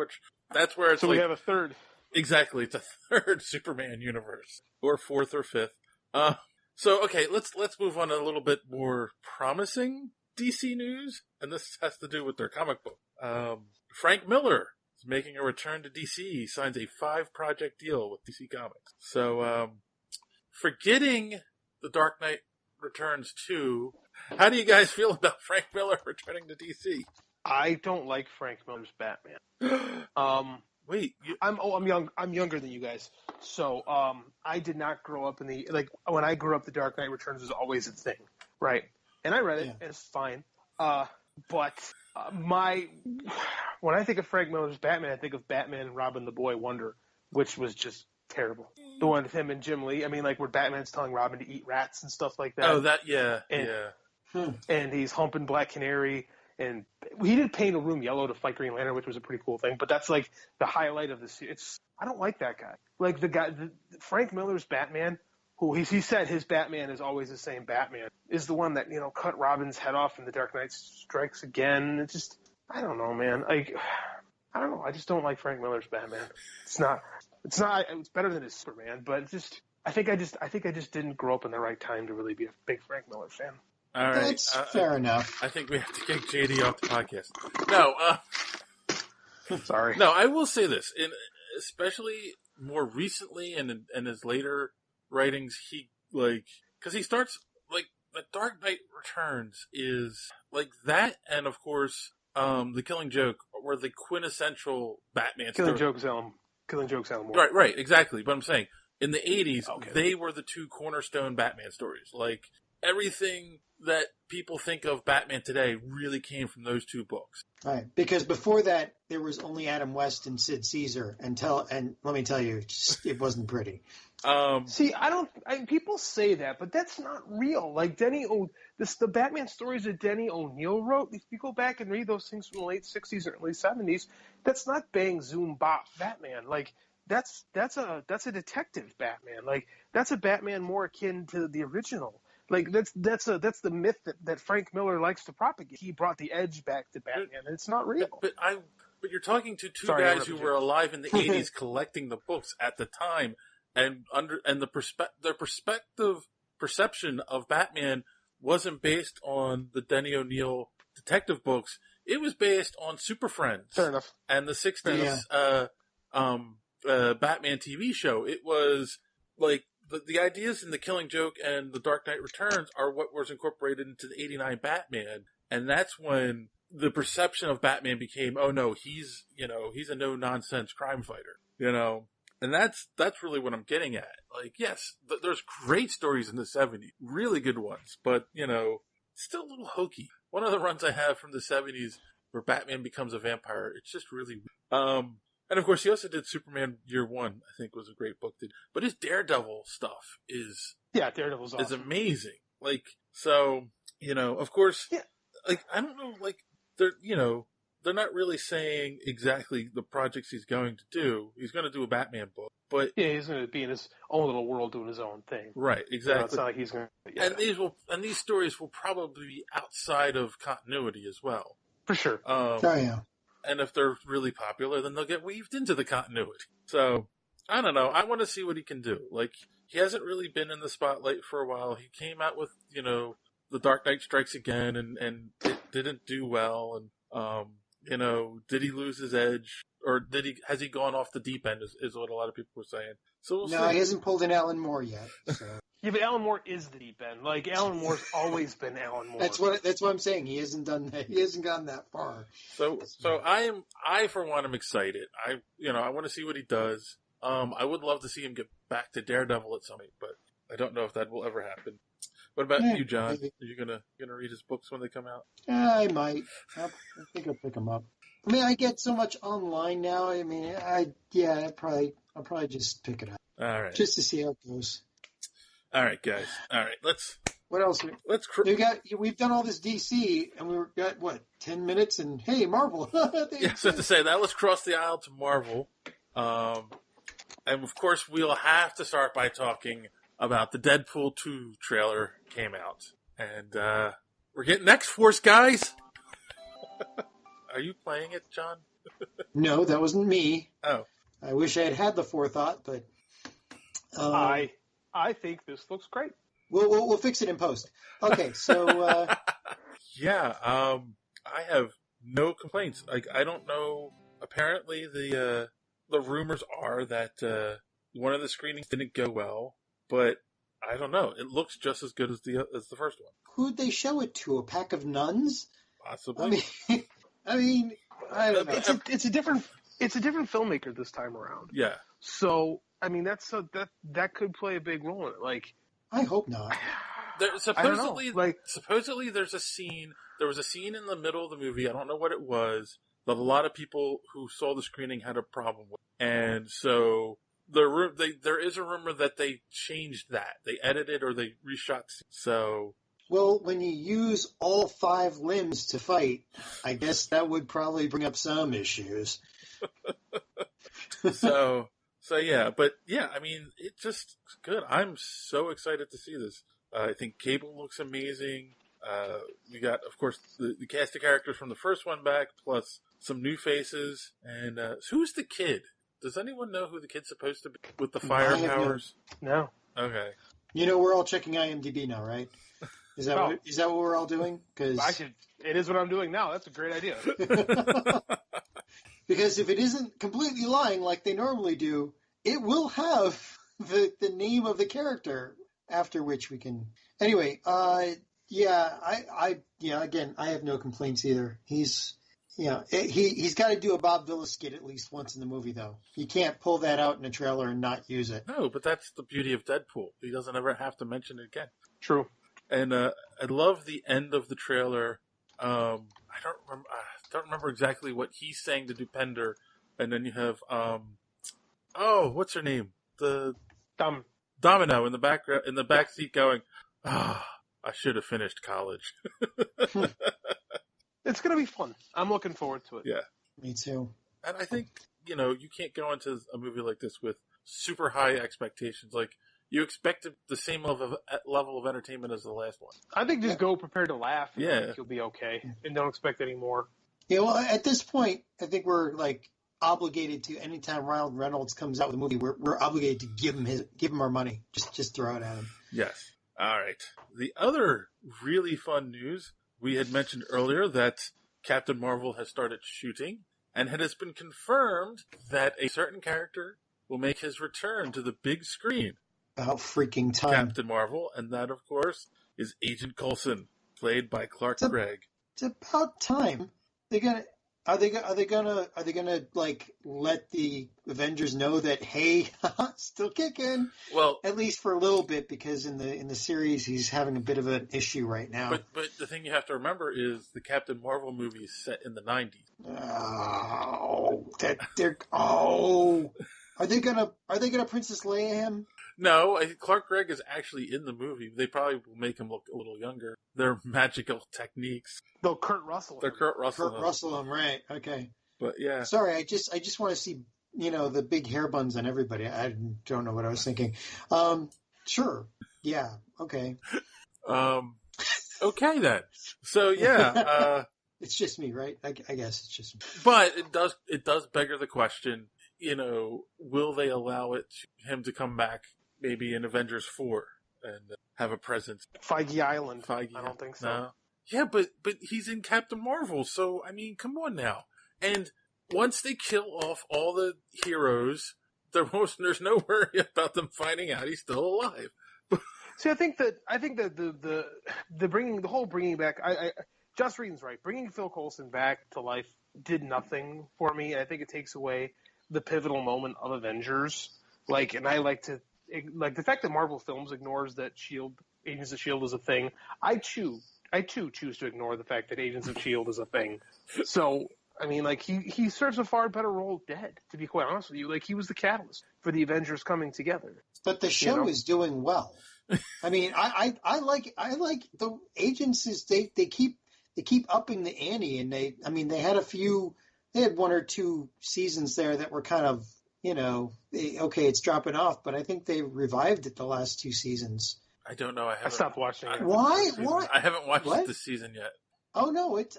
that's where it's so we have a third. Exactly, it's a third Superman universe. Or fourth or fifth. So, okay, let's move on to a little bit more promising DC news, and this has to do with their comic book. Frank Miller is making a return to DC. He signs a 5-project deal with DC Comics. So, forgetting The Dark Knight Returns 2, how do you guys feel about Frank Miller returning to DC? I don't like Frank Miller's Batman. Wait, I'm young. I'm younger than you guys. So, I did not grow up when I grew up, The Dark Knight Returns was always a thing, right? And I read it, and it's fine. But when I think of Frank Miller's Batman, I think of Batman and Robin the Boy Wonder, which was just terrible. The one with him and Jim Lee. I mean, like where Batman's telling Robin to eat rats and stuff like that. Oh, yeah. And he's humping Black Canary. And he did paint a room yellow to fight Green Lantern, which was a pretty cool thing. But that's like the highlight of the series. I don't like that guy. Like Frank Miller's Batman, who he said his Batman is always the same Batman, is the one that, cut Robin's head off in The Dark Knight Strikes Again. It's just, I don't know, man. Like, I don't know. I just don't like Frank Miller's Batman. It's better than his Superman, but I think I just didn't grow up in the right time to really be a big Frank Miller fan. All right. That's fair enough. I think we have to kick JD off the podcast. No, Sorry. No, I will say this, especially more recently and in his later writings, because he starts, like, The Dark Knight Returns is, like, that, and of course, The Killing Joke were the quintessential Batman Killing story. Joke's Alan Moore. Right, exactly. But I'm saying, in the 80s, they were the two cornerstone Batman stories. Like, everything that people think of Batman today really came from those two books. Right, because before that, there was only Adam West and Sid Caesar, and let me tell you, it wasn't pretty. See, people say that, but that's not real. Like the Batman stories that Denny O'Neil wrote, if you go back and read those things from the late 60s or early 70s, that's not bang, zoom, bop Batman. Like, that's a detective Batman. Like, that's a Batman more akin to the original. Like, that's the myth that Frank Miller likes to propagate. He brought the edge back to Batman, and it's not real. But you're talking to two guys who were alive in the 80s collecting the books at the time, and their perception of Batman wasn't based on the Denny O'Neil detective books. It was based on Super Friends. Fair enough. And the 60s Batman TV show. It was like the ideas in The Killing Joke and The Dark Knight Returns are what was incorporated into the 89 Batman. And that's when the perception of Batman became, oh no, he's a no-nonsense crime fighter, And that's really what I'm getting at. Like, yes, there's great stories in the 70s, really good ones, but, still a little hokey. One of the runs I have from the 70s where Batman becomes a vampire, it's just really weird. And of course, he also did Superman Year One, I think was a great book. But his Daredevil stuff Daredevil's awesome. is amazing. Like, so, of course, like, I don't know, like, they're not really saying exactly the projects he's going to do. He's going to do a Batman book, but he's going to be in his own little world doing his own thing. Right, exactly. It's not like he's going to. And these stories will probably be outside of continuity as well, for sure. And if they're really popular, then they'll get weaved into the continuity. So I don't know. I want to see what he can do. Like, he hasn't really been in the spotlight for a while. He came out with The Dark Knight Strikes Again, and it didn't do well. And did he lose his edge, or has he gone off the deep end? Is what a lot of people were saying. So we'll see. He hasn't pulled an Alan Moore yet. So. Yeah, but Alan Moore is the deep end. Like, Alan Moore's always been Alan Moore. That's what I'm saying. He hasn't done that. He hasn't gone that far. So I for one am excited. I want to see what he does. I would love to see him get back to Daredevil at some point, but I don't know if that will ever happen. What about you, John? Maybe. Are you gonna read his books when they come out? I might. I think I'll pick them up. I mean, I get so much online now. I mean, I'll probably just pick it up. All right. Just to see how it goes. All right, guys. All right, What else? We've done all this DC, and we've got 10 minutes, and hey, Marvel. Yeah, so to say that, let's cross the aisle to Marvel, and of course we'll have to start by talking about the Deadpool 2 trailer came out, and we're getting X-Force, guys. Are you playing it, John? No, that wasn't me. Oh, I wish I had the forethought, but I think this looks great. We'll fix it in post. Okay, so yeah, I have no complaints. Like, I don't know. Apparently, the rumors are that one of the screenings didn't go well, but I don't know. It looks just as good as the first one. Who'd they show it to? A pack of nuns? Possibly. I mean, I don't know. It's a different filmmaker this time around. Yeah. So I mean, that could play a big role in it. Like, I hope not. Supposedly there's a scene. There was a scene in the middle of the movie. I don't know what it was, that a lot of people who saw the screening had a problem with, and so there is a rumor that they changed that. They edited or they reshot. So. Well, when you use all 5 limbs to fight, I guess that would probably bring up some issues. So yeah, but yeah, I mean, it's just good. I'm so excited to see this. I think Cable looks amazing. We got, of course, the cast of characters from the first one back, plus some new faces. And who's the kid? Does anyone know who the kid's supposed to be with the fire powers? No. Okay. We're all checking IMDb now, right? Is that what we're all doing? Because it is what I'm doing now. That's a great idea. Because if it isn't completely lying like they normally do, it will have the name of the character, after which we can... Anyway, again, I have no complaints either. He's got to do a Bob Villa skit at least once in the movie, though. You can't pull that out in a trailer and not use it. No, but that's the beauty of Deadpool. He doesn't ever have to mention it again. True. And I love the end of the trailer. I don't remember exactly what he's saying to Dupender, and then you have what's her name? The Domino in the back seat going, I should have finished college. It's going to be fun. I'm looking forward to it. Yeah. Me too. And I think, you can't go into a movie like this with super high expectations. Like, you expect the same level of entertainment as the last one. I think just go prepared to laugh. And yeah. I think you'll be okay. And don't expect any more. Yeah, well, at this point, I think we're, obligated to, anytime Ryan Reynolds comes out with a movie, we're obligated to give him our money. Just throw it at him. Yes. All right. The other really fun news, we had mentioned earlier that Captain Marvel has started shooting, and it has been confirmed that a certain character will make his return to the big screen. About freaking time. Captain Marvel, and that, of course, is Agent Coulson, played by Clark Gregg. It's about time. Are they gonna let the Avengers know that, hey, still kicking? Well, at least for a little bit, because in the series he's having a bit of an issue right now. But the thing you have to remember is the Captain Marvel movie is set in the 90s. Are they gonna Princess Leia him? No, I think Clark Gregg is actually in the movie. They probably will make him look a little younger. They're magical techniques. They'll Kurt Russell. They're Kurt Russell him, right? Okay. But yeah. Sorry, I just want to see the big hair buns on everybody. I don't know what I was thinking. Sure. Yeah. Okay. Okay then. So yeah. It's just me, right? I guess it's just me. But it does beggar the question. Will they allow him to come back maybe in Avengers 4 and have a presence? Feige Island. I don't think so. No. Yeah, but he's in Captain Marvel, so, I mean, come on now. And once they kill off all the heroes, there's no worry about them finding out he's still alive. See, I think that the whole bringing back, Joss Whedon's right. Bringing Phil Coulson back to life did nothing for me. I think it takes away the pivotal moment of Avengers. And I like the fact that Marvel Films ignores that Agents of S.H.I.E.L.D. is a thing. I too choose to ignore the fact that Agents of S.H.I.E.L.D. is a thing. So, I mean, he serves a far better role dead, to be quite honest with you. He was the catalyst for the Avengers coming together. But the show is doing well. I mean, I like the agents they keep upping the ante, and they had one or two seasons there that were kind of, it's dropping off, but I think they revived it the last two seasons. I don't know. I stopped watching it. Why? I haven't watched it this season yet. Oh no, it's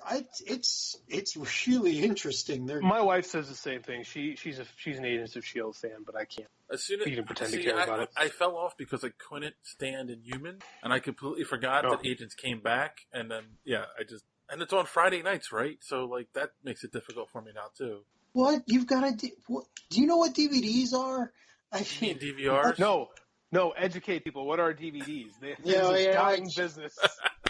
really interesting. My wife says the same thing. She's an Agents of S.H.I.E.L.D. fan, but I can't even pretend to care about it. I fell off because I couldn't stand Inhuman, and I completely forgot that Agents came back, and then and it's on Friday nights, right? So that makes it difficult for me now too. What you've got to do? Do you know what DVDs are? You mean DVRs? No, educate people. What are DVDs? They're dying business.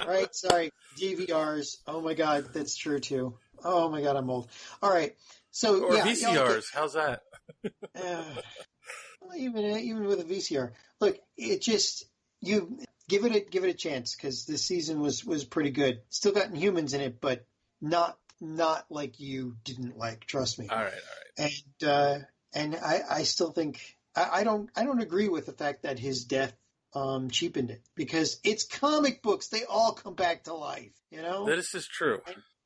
Right, sorry. DVRs. Oh my God, that's true too. Oh my God, I'm old. All right, so or VCRs. How's that? Even with a VCR, look, it just you give it a chance, because this season was pretty good. Still got Inhumans in it, but not like you didn't like. Trust me. All right. And I still think I don't agree with the fact that his death cheapened it, because it's comic books. They all come back to life, This is true.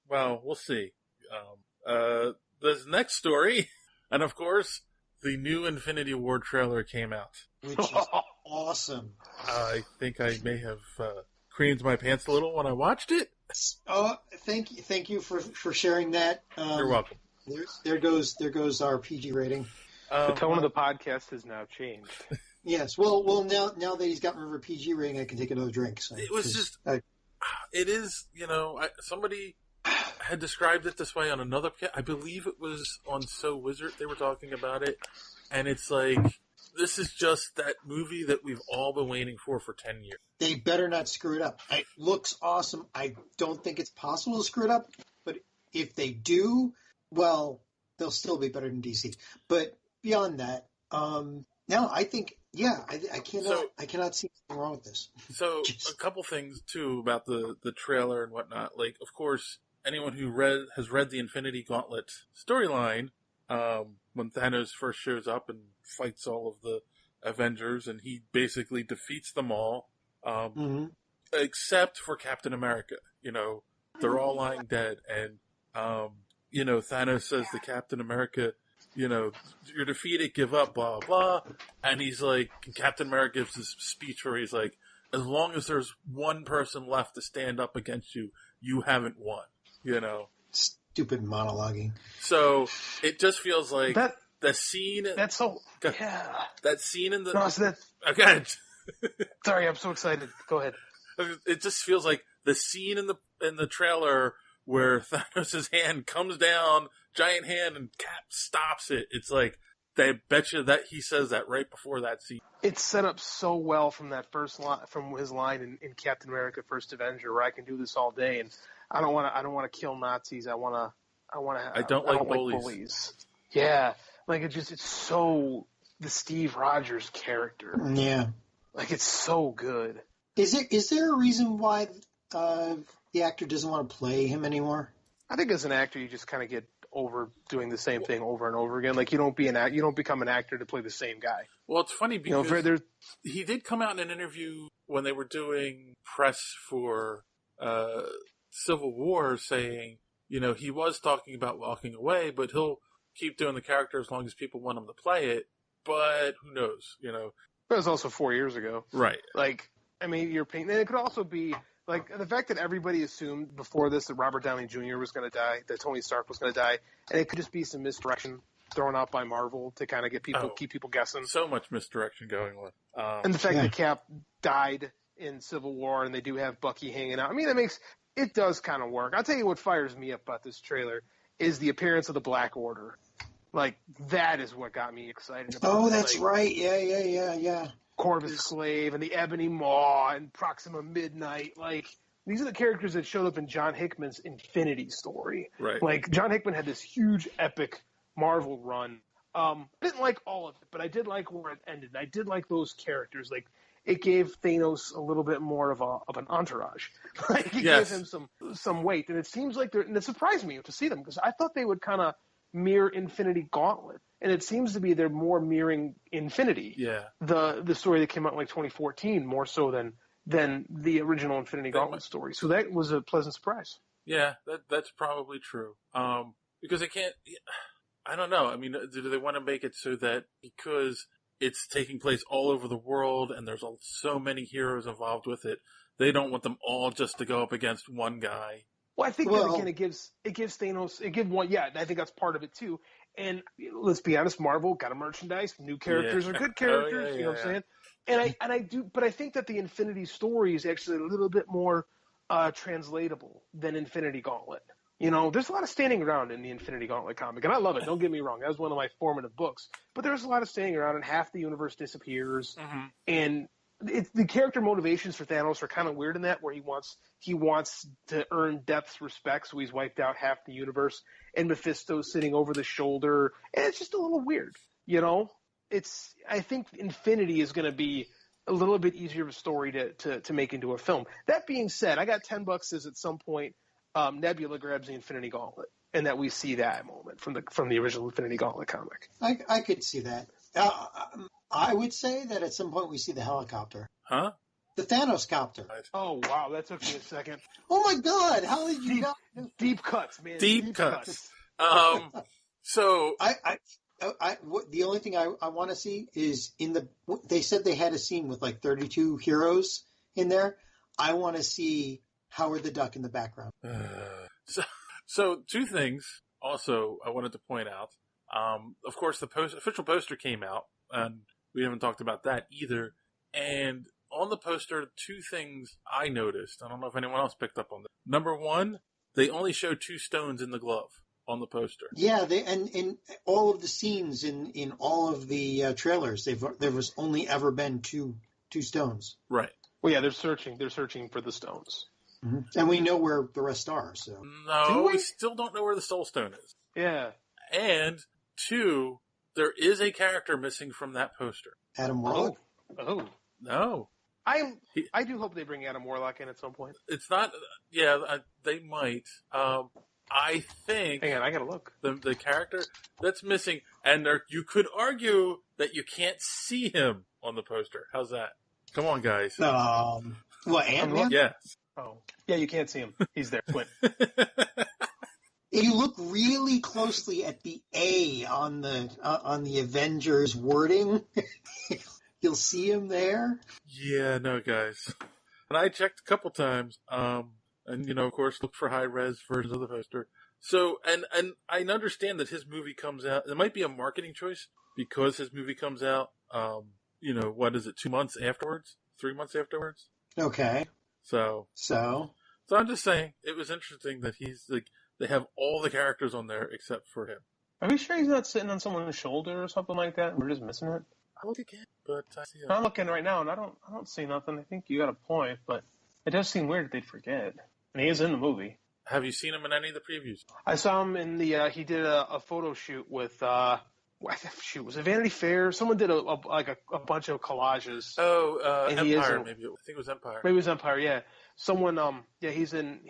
Well, we'll see. The next story, and of course, the new Infinity War trailer came out. Which is awesome. I think I may have creamed my pants a little when I watched it. Oh, thank you for sharing that. You're welcome. There goes our PG rating. The tone of the podcast has now changed. Yes. Well. Now that he's gotten rid of a PG rating, I can take another drink. So, it was just. It is. Somebody had described it this way on another. I believe it was on So Wizard. They were talking about it, and it's like this is just that movie that we've all been waiting for 10 years. They better not screw it up. It looks awesome. I don't think it's possible to screw it up, but if they do, well, they'll still be better than DC. But beyond that, no, I think, I cannot see anything wrong with this. So a couple things too about the trailer and whatnot. Like, of course, anyone who has read the Infinity Gauntlet storyline, when Thanos first shows up and fights all of the Avengers, and he basically defeats them all, except for Captain America. You know, they're all lying dead, and Thanos says to Captain America, you're defeated, give up, blah, blah. And he's like, Captain America gives this speech where he's like, as long as there's one person left to stand up against you, you haven't won, Stupid monologuing. So it just feels like the scene. That's so, yeah. That scene in the. No, so okay. Sorry, I'm so excited. Go ahead. It just feels like the scene in the trailer where Thanos' hand comes down, giant hand, and Cap stops it. It's like, they bet you that he says that right before that scene. It's set up so well from that first line, from his line in Captain America: First Avenger, where I can do this all day, and I don't want to kill Nazis. I don't like bullies. Yeah, like it's so the Steve Rogers character. Yeah, like it's so good. Is there a reason why the actor doesn't want to play him anymore? I think as an actor, you just kind of get over doing the same thing over and over again. Like you don't become an actor to play the same guy. Well, it's funny because he did come out in an interview when they were doing press for Civil War, saying, he was talking about walking away, but he'll keep doing the character as long as people want him to play it. But who knows? That was also 4 years ago, right? Like, I mean, you're painting. And it could also be. Like, the fact that everybody assumed before this that Robert Downey Jr. was going to die, that Tony Stark was going to die, and it could just be some misdirection thrown out by Marvel to kind of keep people guessing. So much misdirection going on. And the fact that Cap died in Civil War and they do have Bucky hanging out. I mean, it does kind of work. I'll tell you what fires me up about this trailer is the appearance of the Black Order. Like, that is what got me excited about it. Oh, that's right. Yeah. Corvus Slave and the Ebony Maw and Proxima Midnight. Like, these are the characters that showed up in John Hickman's Infinity story. Right. Like, John Hickman had this huge, epic Marvel run. I didn't like all of it, but I did like where it ended. I did like those characters. Like, it gave Thanos a little bit more of an entourage. Like, it gave him some weight. And it seems like and it surprised me to see them because I thought they would kind of mirror Infinity Gauntlet. And it seems to be they're more mirroring Infinity. Yeah. The story that came out in like 2014 more so than the original Infinity Gauntlet story. So that was a pleasant surprise. Yeah, that's probably true. Because I don't know. I mean, do they want to make it so that because it's taking place all over the world and there's so many heroes involved with it, they don't want them all just to go up against one guy? Well, I think that again, it gives Thanos, one. Yeah, I think that's part of it too. And let's be honest, Marvel got a merchandise. New characters are good characters. You know what I'm saying? And I do, but I think that the Infinity story is actually a little bit more translatable than Infinity Gauntlet. There's a lot of standing around in the Infinity Gauntlet comic, and I love it. Don't get me wrong; that was one of my formative books. But there's a lot of standing around, and half the universe disappears, and the character motivations for Thanos are kind of weird in that, where he wants to earn Death's respect, so he's wiped out half the universe, and Mephisto's sitting over the shoulder, and it's just a little weird, I think Infinity is going to be a little bit easier of a story to make into a film. That being said, I got $10 as at some point Nebula grabs the Infinity Gauntlet, and that we see that moment from the original Infinity Gauntlet comic. I could see that. I would say that at some point we see the helicopter. Huh? The Thanos copter. Oh, wow. That took me a second. Oh, my God. How did you not? Deep cuts, man. Deep cuts. So the only thing I want to see is they said they had a scene with like 32 heroes in there. I want to see Howard the Duck in the background. So two things also I wanted to point out. Of course, the official poster came out, and we haven't talked about that either. And on the poster, two things I noticed. I don't know if anyone else picked up on this. Number one, they only show 2 stones in the glove on the poster. Yeah, and in all of the scenes in all of the trailers, there was only ever been two stones. Right. Well, yeah, they're searching for the stones. Mm-hmm. And we know where the rest are. So no, we still don't know where the soul stone is. Yeah. And 2, there is a character missing from that poster. Adam Warlock? Oh. No. I do hope they bring Adam Warlock in at some point. It's not. Yeah, they might. I think. Hang on, I gotta look. The character that's missing, and you could argue that you can't see him on the poster. How's that? Come on, guys. What, Ant-Man? Yes. Oh, yeah, you can't see him. He's there. Quit. If you look really closely at the A on the Avengers wording, you'll see him there. Yeah, no, guys. And I checked a couple times, and of course, look for high-res versions of the poster. So, and I understand that his movie comes out. It might be a marketing choice because his movie comes out. What is it? 2 months afterwards? 3 months afterwards? Okay. So I'm just saying it was interesting that he's like they have all the characters on there except for him. Are we sure he's not sitting on someone's shoulder or something like that? And we're just missing it. I'll look again, but I see him. I'm looking right now and I don't see nothing. I think you got a point, but it does seem weird that they'd forget. And he is in the movie. Have you seen him in any of the previews? I saw him in the. He did a photo shoot with. Was it Vanity Fair? Someone did a bunch of collages. Oh, Empire, maybe. I think it was Empire. Maybe it was Empire, yeah. Someone, he's in,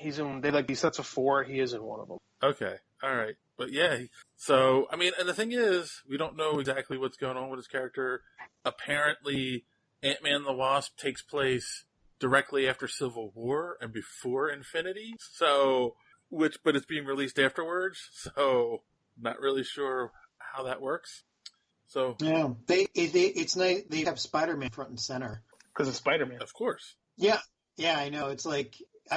they like these sets of 4. He is in one of them. Okay. All right. But yeah, so, I mean, and the thing is, we don't know exactly what's going on with his character. Apparently, Ant-Man and the Wasp takes place directly after Civil War and before Infinity. So, but it's being released afterwards. So, not really sure how that works. So yeah, it's nice. They have Spider-Man front and center because of Spider-Man, of course. Yeah, I know. It's like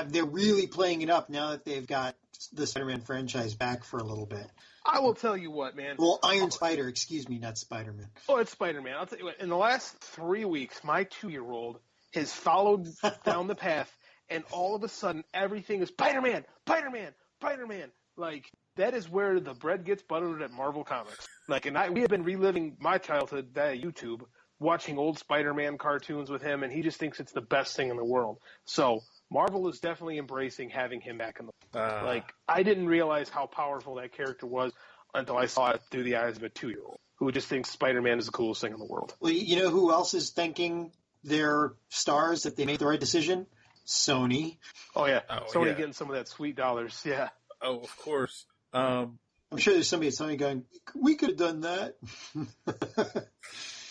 they're really playing it up now that they've got the Spider-Man franchise back for a little bit. I will tell you what, man. Well, Iron Spider, excuse me, not Spider-Man. Oh, it's Spider-Man. I'll tell you what. In the last 3 weeks, my 2-year-old has followed down the path, and all of a sudden, everything is Spider-Man, Spider-Man, Spider-Man. Like. That is where the bread gets buttered at Marvel Comics. We have been reliving my childhood via YouTube, watching old Spider-Man cartoons with him, and he just thinks it's the best thing in the world. So Marvel is definitely embracing having him back in the I didn't realize how powerful that character was until I saw it through the eyes of a 2-year-old who just thinks Spider-Man is the coolest thing in the world. Well, you know who else is thanking their stars that they made the right decision? Sony. Oh yeah, Sony getting some of that sweet dollars. Yeah. Oh, of course. I'm sure there's somebody at Sony going, we could have done that.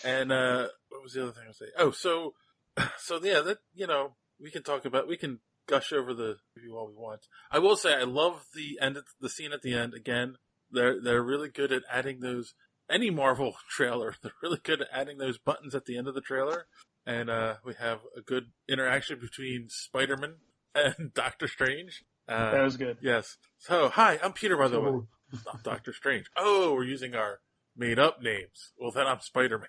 And what was the other thing I was saying? Oh, so yeah, that we can gush over the review all we want. I will say I love the scene at the end. Again, they're really good at adding those. Any Marvel trailer, they're really good at adding those buttons at the end of the trailer. And we have a good interaction between Spider-Man and Doctor Strange. That was good. Yes. So, hi, I'm Peter, by the way. I'm Doctor Strange. Oh, we're using our made-up names. Well, then I'm Spider-Man.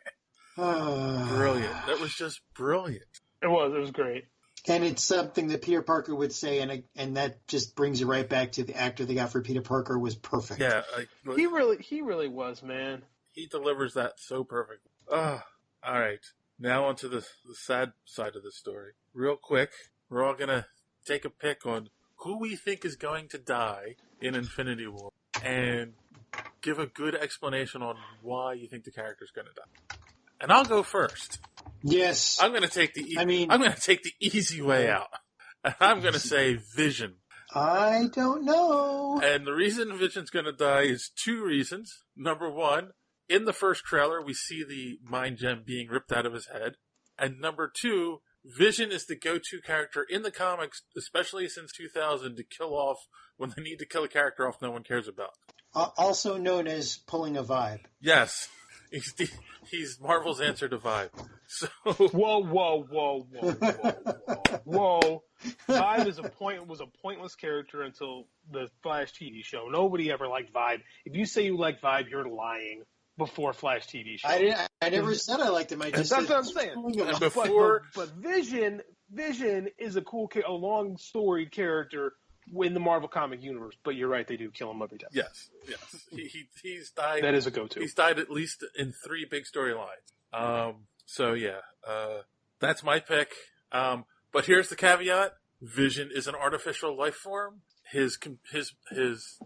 Brilliant. That was just brilliant. It was great. And it's something that Peter Parker would say, and that just brings you right back to the actor they got for Peter Parker was perfect. Yeah. He really was, man. He delivers that so perfect. All right. Now onto the sad side of the story. Real quick, we're all going to take a pick on who we think is going to die in Infinity War and give a good explanation on why you think the character's going to die. And I'll go first. Yes. I'm going to take the easy way out. And I'm going to say Vision. I don't know. And the reason Vision's going to die is 2 reasons. Number 1, in the first trailer, we see the mind gem being ripped out of his head. And number 2, Vision is the go-to character in the comics, especially since 2000, to kill off when they need to kill a character off no one cares about. Also known as pulling a Vibe. Yes. He's Marvel's answer to Vibe. So Whoa. Vibe was a pointless character until the Flash TV show. Nobody ever liked Vibe. If you say you like Vibe, you're lying. Before Flash TV show, I never said I liked him. That's what I'm saying. But Vision is a cool, a long storied character in the Marvel comic universe. But you're right, they do kill him every time. Yes. He's died. That is a go-to. He's died at least in 3 big storylines. So yeah, that's my pick. But here's the caveat: Vision is an artificial life form. His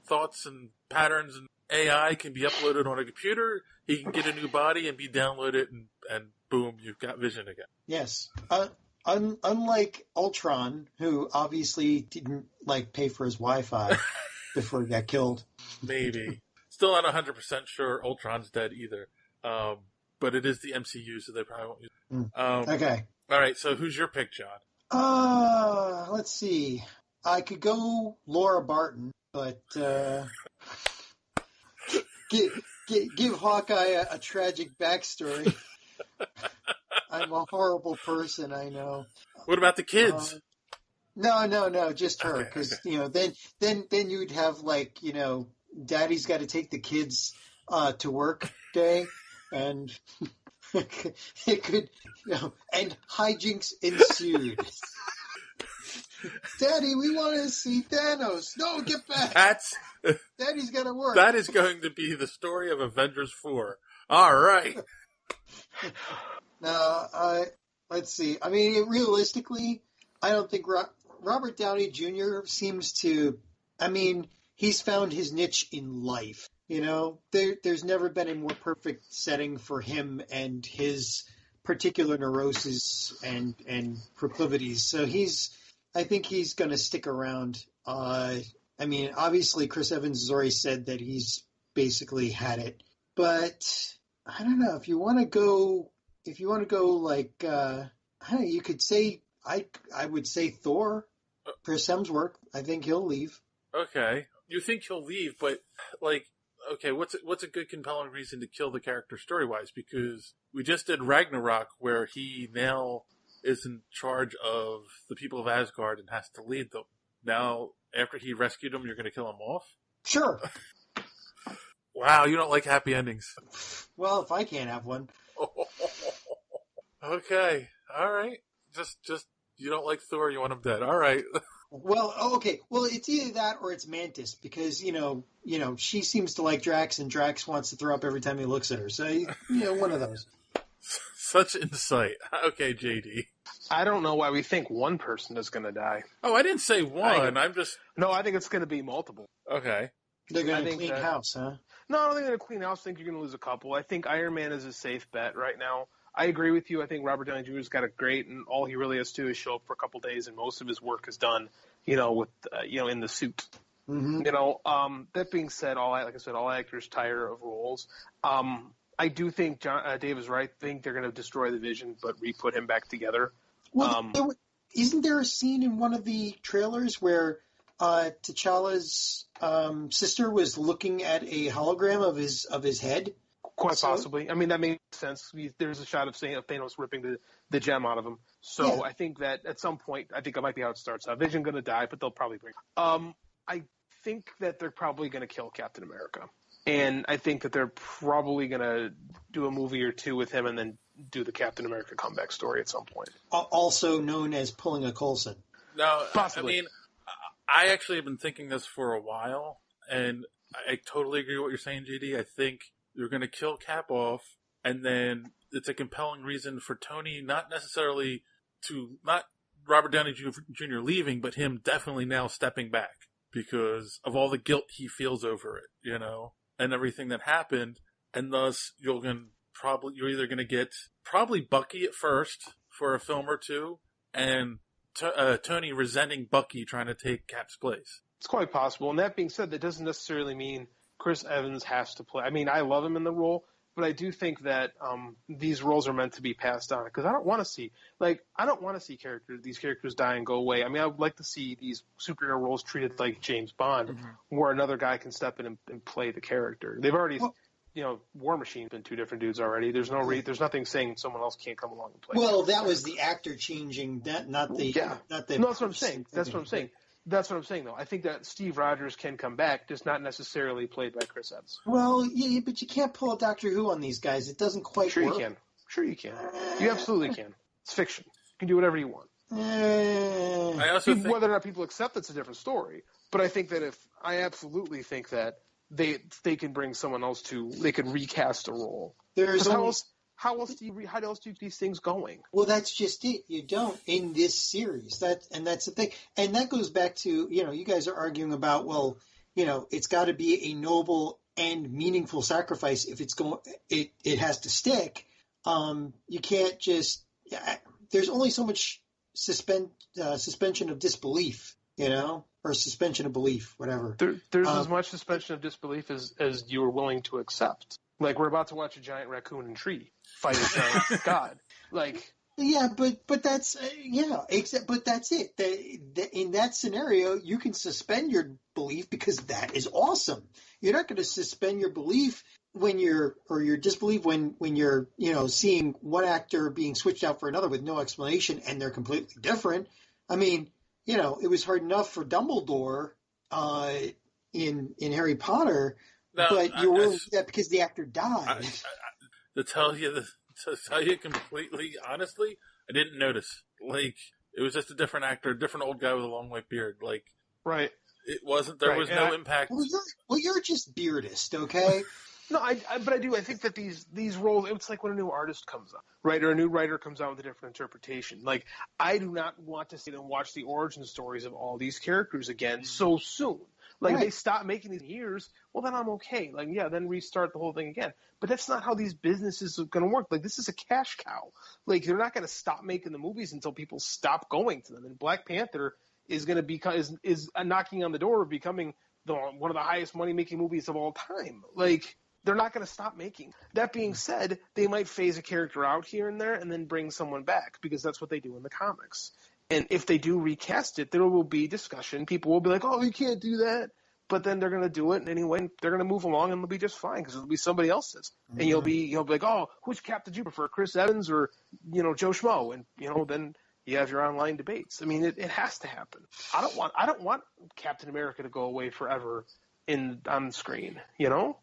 thoughts and patterns and AI can be uploaded on a computer. He can get a new body and be downloaded, and boom, you've got Vision again. Yes. Unlike Ultron, who obviously didn't pay for his Wi-Fi before he got killed. Maybe. Still not 100% sure Ultron's dead either. But it is the MCU, so they probably won't use it. Okay. All right, so who's your pick, John? Let's see. I could go Laura Barton, but give Hawkeye a tragic backstory. I'm a horrible person, I know. What about the kids? No, just her, because then you'd have Daddy's got to take the kids to work day, and it could, and hijinks ensued. Daddy, we want to see Thanos. No, get back. Daddy's got to work. That is going to be the story of Avengers 4. All right. Now, let's see. I mean, realistically, I don't think Robert Downey Jr. seems to. I mean, he's found his niche in life. There's never been a more perfect setting for him and his particular neuroses and proclivities. So I think he's going to stick around. I mean, obviously, Chris Evans has already said that he's basically had it. But I don't know, if you want to go I don't know, you could say I would say Thor, Chris Hemsworth. I think he'll leave. Okay, you think he'll leave, but okay, what's a good compelling reason to kill the character story-wise? Because we just did Ragnarok, where he now is in charge of the people of Asgard and has to lead them. Now, after he rescued them, you're going to kill him off? Sure. Wow, you don't like happy endings. Well, if I can't have one. Okay, all right. Just you don't like Thor, you want him dead. All right. Well, okay. Well, it's either that or it's Mantis, because she seems to like Drax, and Drax wants to throw up every time he looks at her. So one of those. Such insight. Okay, JD. I don't know why we think one person is going to die. Oh, I didn't say one. No, I think it's going to be multiple. Okay. They're going to clean house, huh? No, I don't think they're going to clean house. I think you're going to lose a couple. I think Iron Man is a safe bet right now. I agree with you. I think Robert Downey Jr.'s got it great, and all he really has to do is show up for a couple days, and most of his work is done, with in the suit. Mm-hmm. That being said, all actors tire of roles. I do think Dave is right. I think they're going to destroy the Vision, but re-put him back together. Well, isn't there a scene in one of the trailers where T'Challa's sister was looking at a hologram of his head? Quite possibly. I mean, that makes sense. There's a shot of Thanos ripping the gem out of him. So yeah. I think that at some point, I think that might be how it starts out. Vision going to die, but they'll probably bring. I think that they're probably going to kill Captain America. And I think that they're probably going to do a movie or two with him and then do the Captain America comeback story at some point. Also known as pulling a Coulson. No, possibly. I mean, I actually have been thinking this for a while, and I totally agree with what you're saying, JD. I think you're going to kill Cap off, and then it's a compelling reason for Tony not necessarily not Robert Downey Jr. leaving, but him definitely now stepping back because of all the guilt he feels over it, and everything that happened, and thus you're either going to get probably Bucky at first for a film or two, and Tony resenting Bucky trying to take Cap's place. It's quite possible. And that being said, that doesn't necessarily mean Chris Evans has to play. I mean, I love him in the role, but I do think that these roles are meant to be passed on because I don't want to see these characters die and go away. I mean, I would like to see these superhero roles treated like James Bond, where another guy can step in and play the character. They've already, War Machine's been two different dudes already. There's there's nothing saying someone else can't come along and play. Well, that was the actor changing, not the. No, that's what I'm saying. That's what I'm saying, though. I think that Steve Rogers can come back, just not necessarily played by Chris Evans. Well, yeah, but you can't pull a Doctor Who on these guys. It doesn't quite work. Sure you can. You absolutely can. It's fiction. You can do whatever you want. I also think whether or not people accept it's a different story. But I think that I absolutely think that they can bring someone else they could recast a role. How else do you keep these things going? Well, that's just it. You don't in this series. That's the thing. And that goes back to, you guys are arguing about, well, it's got to be a noble and meaningful sacrifice if it has to stick. You can't just, there's only so much suspension of disbelief, or suspension of belief, whatever. There's as much suspension of disbelief as you are willing to accept. Like, we're about to watch a giant raccoon and tree fight a giant god. Like, yeah, but that's but that's it. In that scenario, you can suspend your belief because that is awesome. You're not going to suspend your belief or your disbelief when you're seeing one actor being switched out for another with no explanation and they're completely different. I mean, it was hard enough for Dumbledore in Harry Potter. No, but you're willing to do that because the actor died. To tell you completely honestly, I didn't notice. Like, it was just a different actor, a different old guy with a long white beard. Like, right. It wasn't. There was no impact. Well, you're just beardist, okay? No, but I do. I think that these roles, it's like when a new artist comes up, right, or a new writer comes out with a different interpretation. Like, I do not want to sit and watch the origin stories of all these characters again so soon. Like, they stop making these years, well, then I'm okay. Like, yeah, then restart the whole thing again. But that's not how these businesses are going to work. Like, this is a cash cow. Like, they're not going to stop making the movies until people stop going to them. And Black Panther is going to become is knocking on the door of becoming one of the highest money-making movies of all time. Like, they're not going to stop making. That being said, they might phase a character out here and there and then bring someone back because that's what they do in the comics. And if they do recast it, there will be discussion. People will be like, oh, you can't do that. But then they're going to do it anyway. They're going to move along and they'll be just fine because it'll be somebody else's. Mm-hmm. And you'll be like, oh, which Cap did you prefer, Chris Evans or, Joe Schmo? And, then you have your online debates. I mean, it has to happen. I don't want Captain America to go away forever on screen,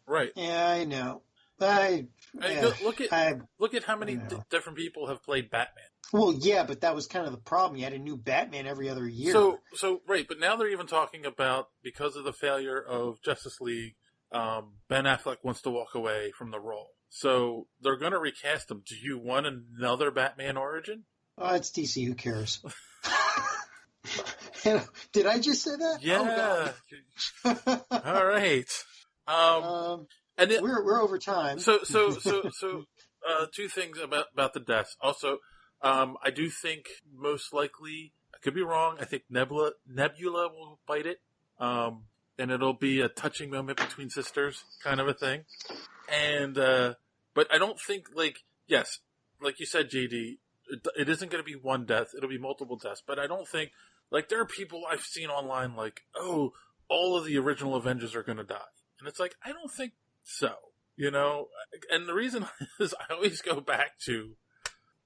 Right. Yeah, I know. Look at how many different people have played Batman. Well, yeah, but that was kind of the problem. You had a new Batman every other year. So right, but now they're even talking about, because of the failure of Justice League, Ben Affleck wants to walk away from the role. So they're going to recast him. Do you want another Batman origin? Oh, it's DC. Who cares? Did I just say that? Yeah. Oh, all right. And we're over time. So, two things about the deaths. Also, I do think most likely, I could be wrong, I think Nebula will bite it. And it'll be a touching moment between sisters, kind of a thing. And, but I don't think, yes, like you said, JD, it isn't going to be one death, it'll be multiple deaths. But I don't think, there are people I've seen online all of the original Avengers are going to die. And it's I don't think so, And the reason is I always go back to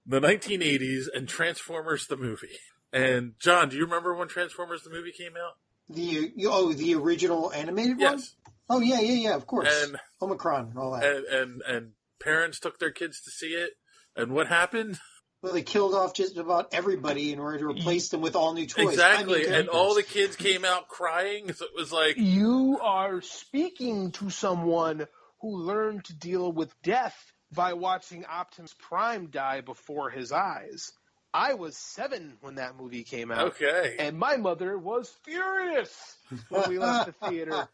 the 1980s and Transformers the movie. And John, do you remember when Transformers the movie came out? The original animated one? Yes. Oh yeah, of course. And Omicron and all that. And parents took their kids to see it. And what happened? Well, they killed off just about everybody in order to replace them with all new toys. Exactly, and all the kids came out crying. So it was you are speaking to someone who learned to deal with death by watching Optimus Prime die before his eyes. I was 7 when that movie came out. Okay. And my mother was furious when we left the theater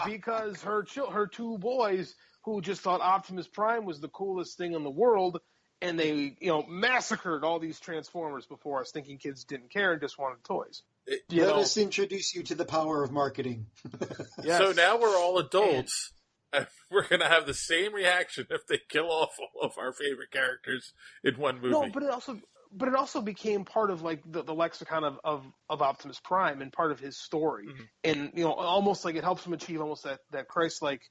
because her 2 boys, who just thought Optimus Prime was the coolest thing in the world, and they, massacred all these Transformers before us, thinking kids didn't care and just wanted toys. Let us introduce you to the power of marketing. Yes. So now we're all adults. And we're going to have the same reaction if they kill off all of our favorite characters in one movie. No, but it also became part of the lexicon of Optimus Prime and part of his story. Mm-hmm. And almost it helps him achieve almost that Christ-like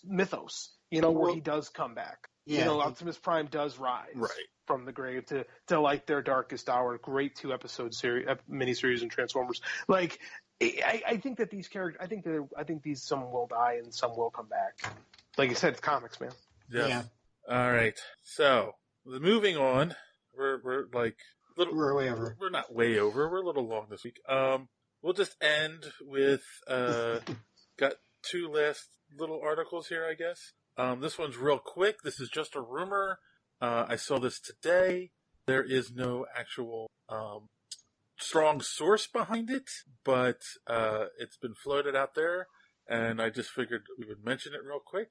mythos, where he does come back. Yeah. Optimus Prime does rise from the grave to their darkest hour. Great 2-episode miniseries in Transformers. I think that these characters, I think these some will die and some will come back. Like you said, it's comics, man. Yeah. All right. So moving on, we're We're way over. We're not way over. We're a little long this week. We'll just end with got two last little articles here, I guess. This one's real quick. This is just a rumor. I saw this today. There is no actual strong source behind it, but it's been floated out there, and I just figured we would mention it real quick.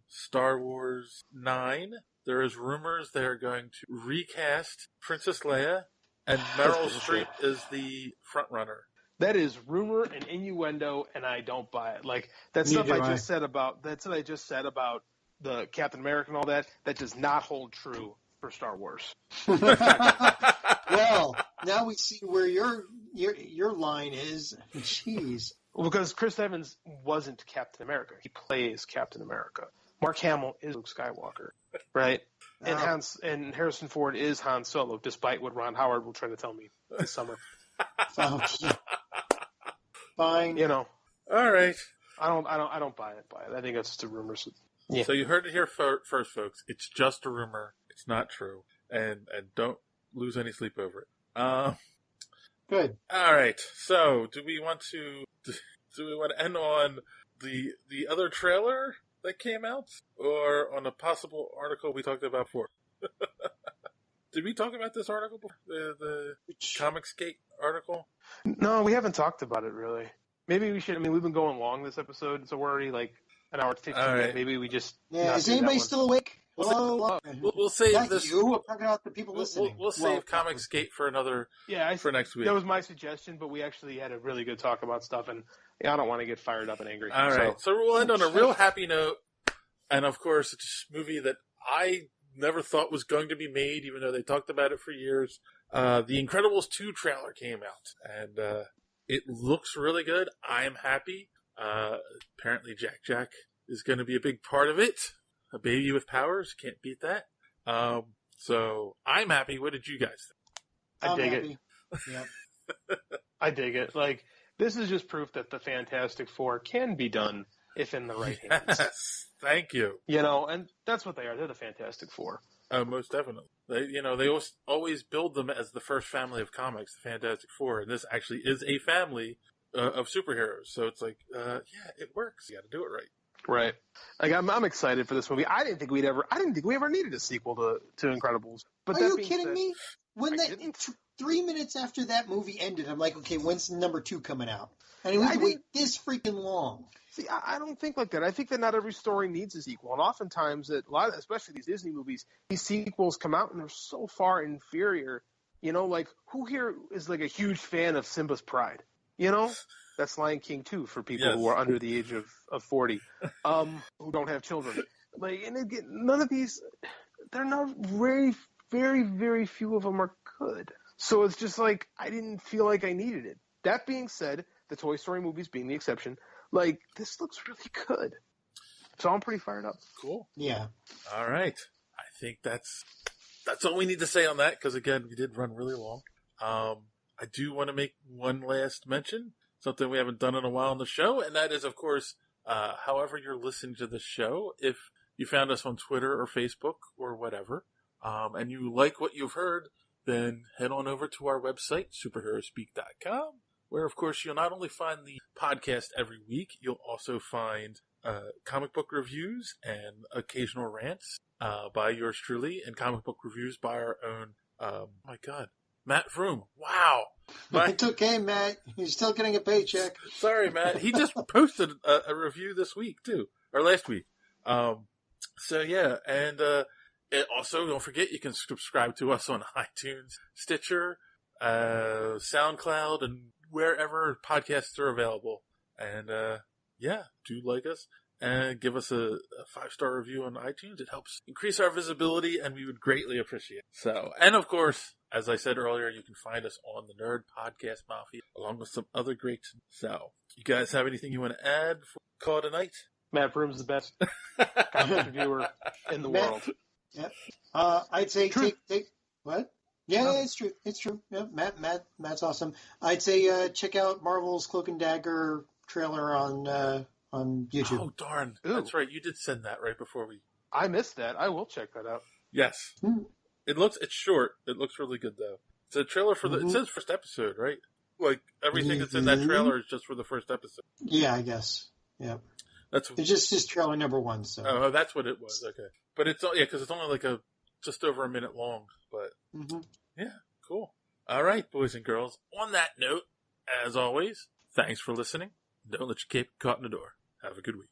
Star Wars 9, there is rumors they're going to recast Princess Leia, and Meryl Streep is the front runner. That is rumor and innuendo, and I don't buy it. Like that stuff I just said about the Captain America and all that. That does not hold true for Star Wars. Well, now we see where your line is. Jeez. Well, because Chris Evans wasn't Captain America. He plays Captain America. Mark Hamill is Luke Skywalker, right? And Harrison Ford is Han Solo, despite what Ron Howard will try to tell me this summer. Fine. You know. All right. I don't buy it. I think that's just a rumor. Yeah. So you heard it here first, folks. It's just a rumor. It's not true. And don't lose any sleep over it. Good. All right. So do we want to end on the other trailer that came out, or on a possible article we talked about before? Did we talk about this article before? The Comicsgate article? No, we haven't talked about it really. Maybe we should. I mean, we've been going long this episode, so we're already like an hour 15. Right. Maybe we just. Yeah. Is anybody still awake? Hello. We'll save Thank this. you. I'm talking about the people listening. We'll save Comicsgate for another. Yeah, for next week. That was my suggestion, but we actually had a really good talk about stuff, and I don't want to get fired up and angry. All right, so we'll end on a real happy note, and of course, it's a movie that I never thought was going to be made, even though they talked about it for years. The Incredibles 2 trailer came out, and it looks really good. I'm happy. Apparently, Jack is going to be a big part of it. A baby with powers, can't beat that. So I'm happy. What did you guys think? I dig it. Yep. I dig it. Like, this is just proof that the Fantastic Four can be done if in the right hands. Yes, thank you. You know, and that's what they are. They're the Fantastic Four. Most definitely. They always build them as the first family of comics, the Fantastic Four, and this actually is a family of superheroes. So it's like, yeah, it works. You got to do it right. Right. Like I'm excited for this movie. I didn't think we ever needed a sequel to Incredibles. But are you kidding me? When 3 minutes after that movie ended, I'm like, okay, when's number 2 coming out? And we had to wait this freaking long. See, I don't think like that. I think that not every story needs a sequel, and oftentimes especially these Disney movies, these sequels come out and they're so far inferior. You know, like who here is like a huge fan of Simba's Pride? You know. That's Lion King 2 for people who are under the age of 40, who don't have children. Like, and again, none of these, they're not very, very, very few of them are good. So it's just like, I didn't feel like I needed it. That being said, the Toy Story movies being the exception, like, this looks really good. So I'm pretty fired up. Cool. Yeah. All right. I think that's all we need to say on that, because again, we did run really long. I do want to make one last mention. Something we haven't done in a while on the show, and that is, of course, however you're listening to the show, if you found us on Twitter or Facebook or whatever, and you like what you've heard, then head on over to our website, superheroespeak.com, where, of course, you'll not only find the podcast every week, you'll also find comic book reviews and occasional rants by yours truly, and comic book reviews by our own, Matt Vroom. Wow. It's okay, Matt. You're still getting a paycheck. Sorry, Matt. He just posted a review this week, too. Or last week. So, yeah. And also, don't forget, you can subscribe to us on iTunes, Stitcher, SoundCloud, and wherever podcasts are available. And, do like us. And give us a 5-star review on iTunes. It helps increase our visibility, and we would greatly appreciate it. So, and of course, as I said earlier, you can find us on the Nerd Podcast Mafia, along with some other great. So, you guys have anything you want to add before we call it a night? Matt Broom's the best comic reviewer in the world. Yep. I'd say take what? Yeah, it's true. It's true. Yeah, Matt's awesome. I'd say check out Marvel's Cloak and Dagger trailer on YouTube. Oh, darn. Ooh. That's right. You did send that right before we... I missed that. I will check that out. Yes. It's short. It looks really good, though. It's a trailer for it says first episode, right? Like everything that's in that trailer is just for the first episode. Yeah, I guess. Yeah. It's just trailer number 1. So. Oh, that's what it was. Okay, but it's because it's only like just over a minute long. But yeah, cool. All right, boys and girls. On that note, as always, thanks for listening. Don't let your cape get caught in the door. Have a good week.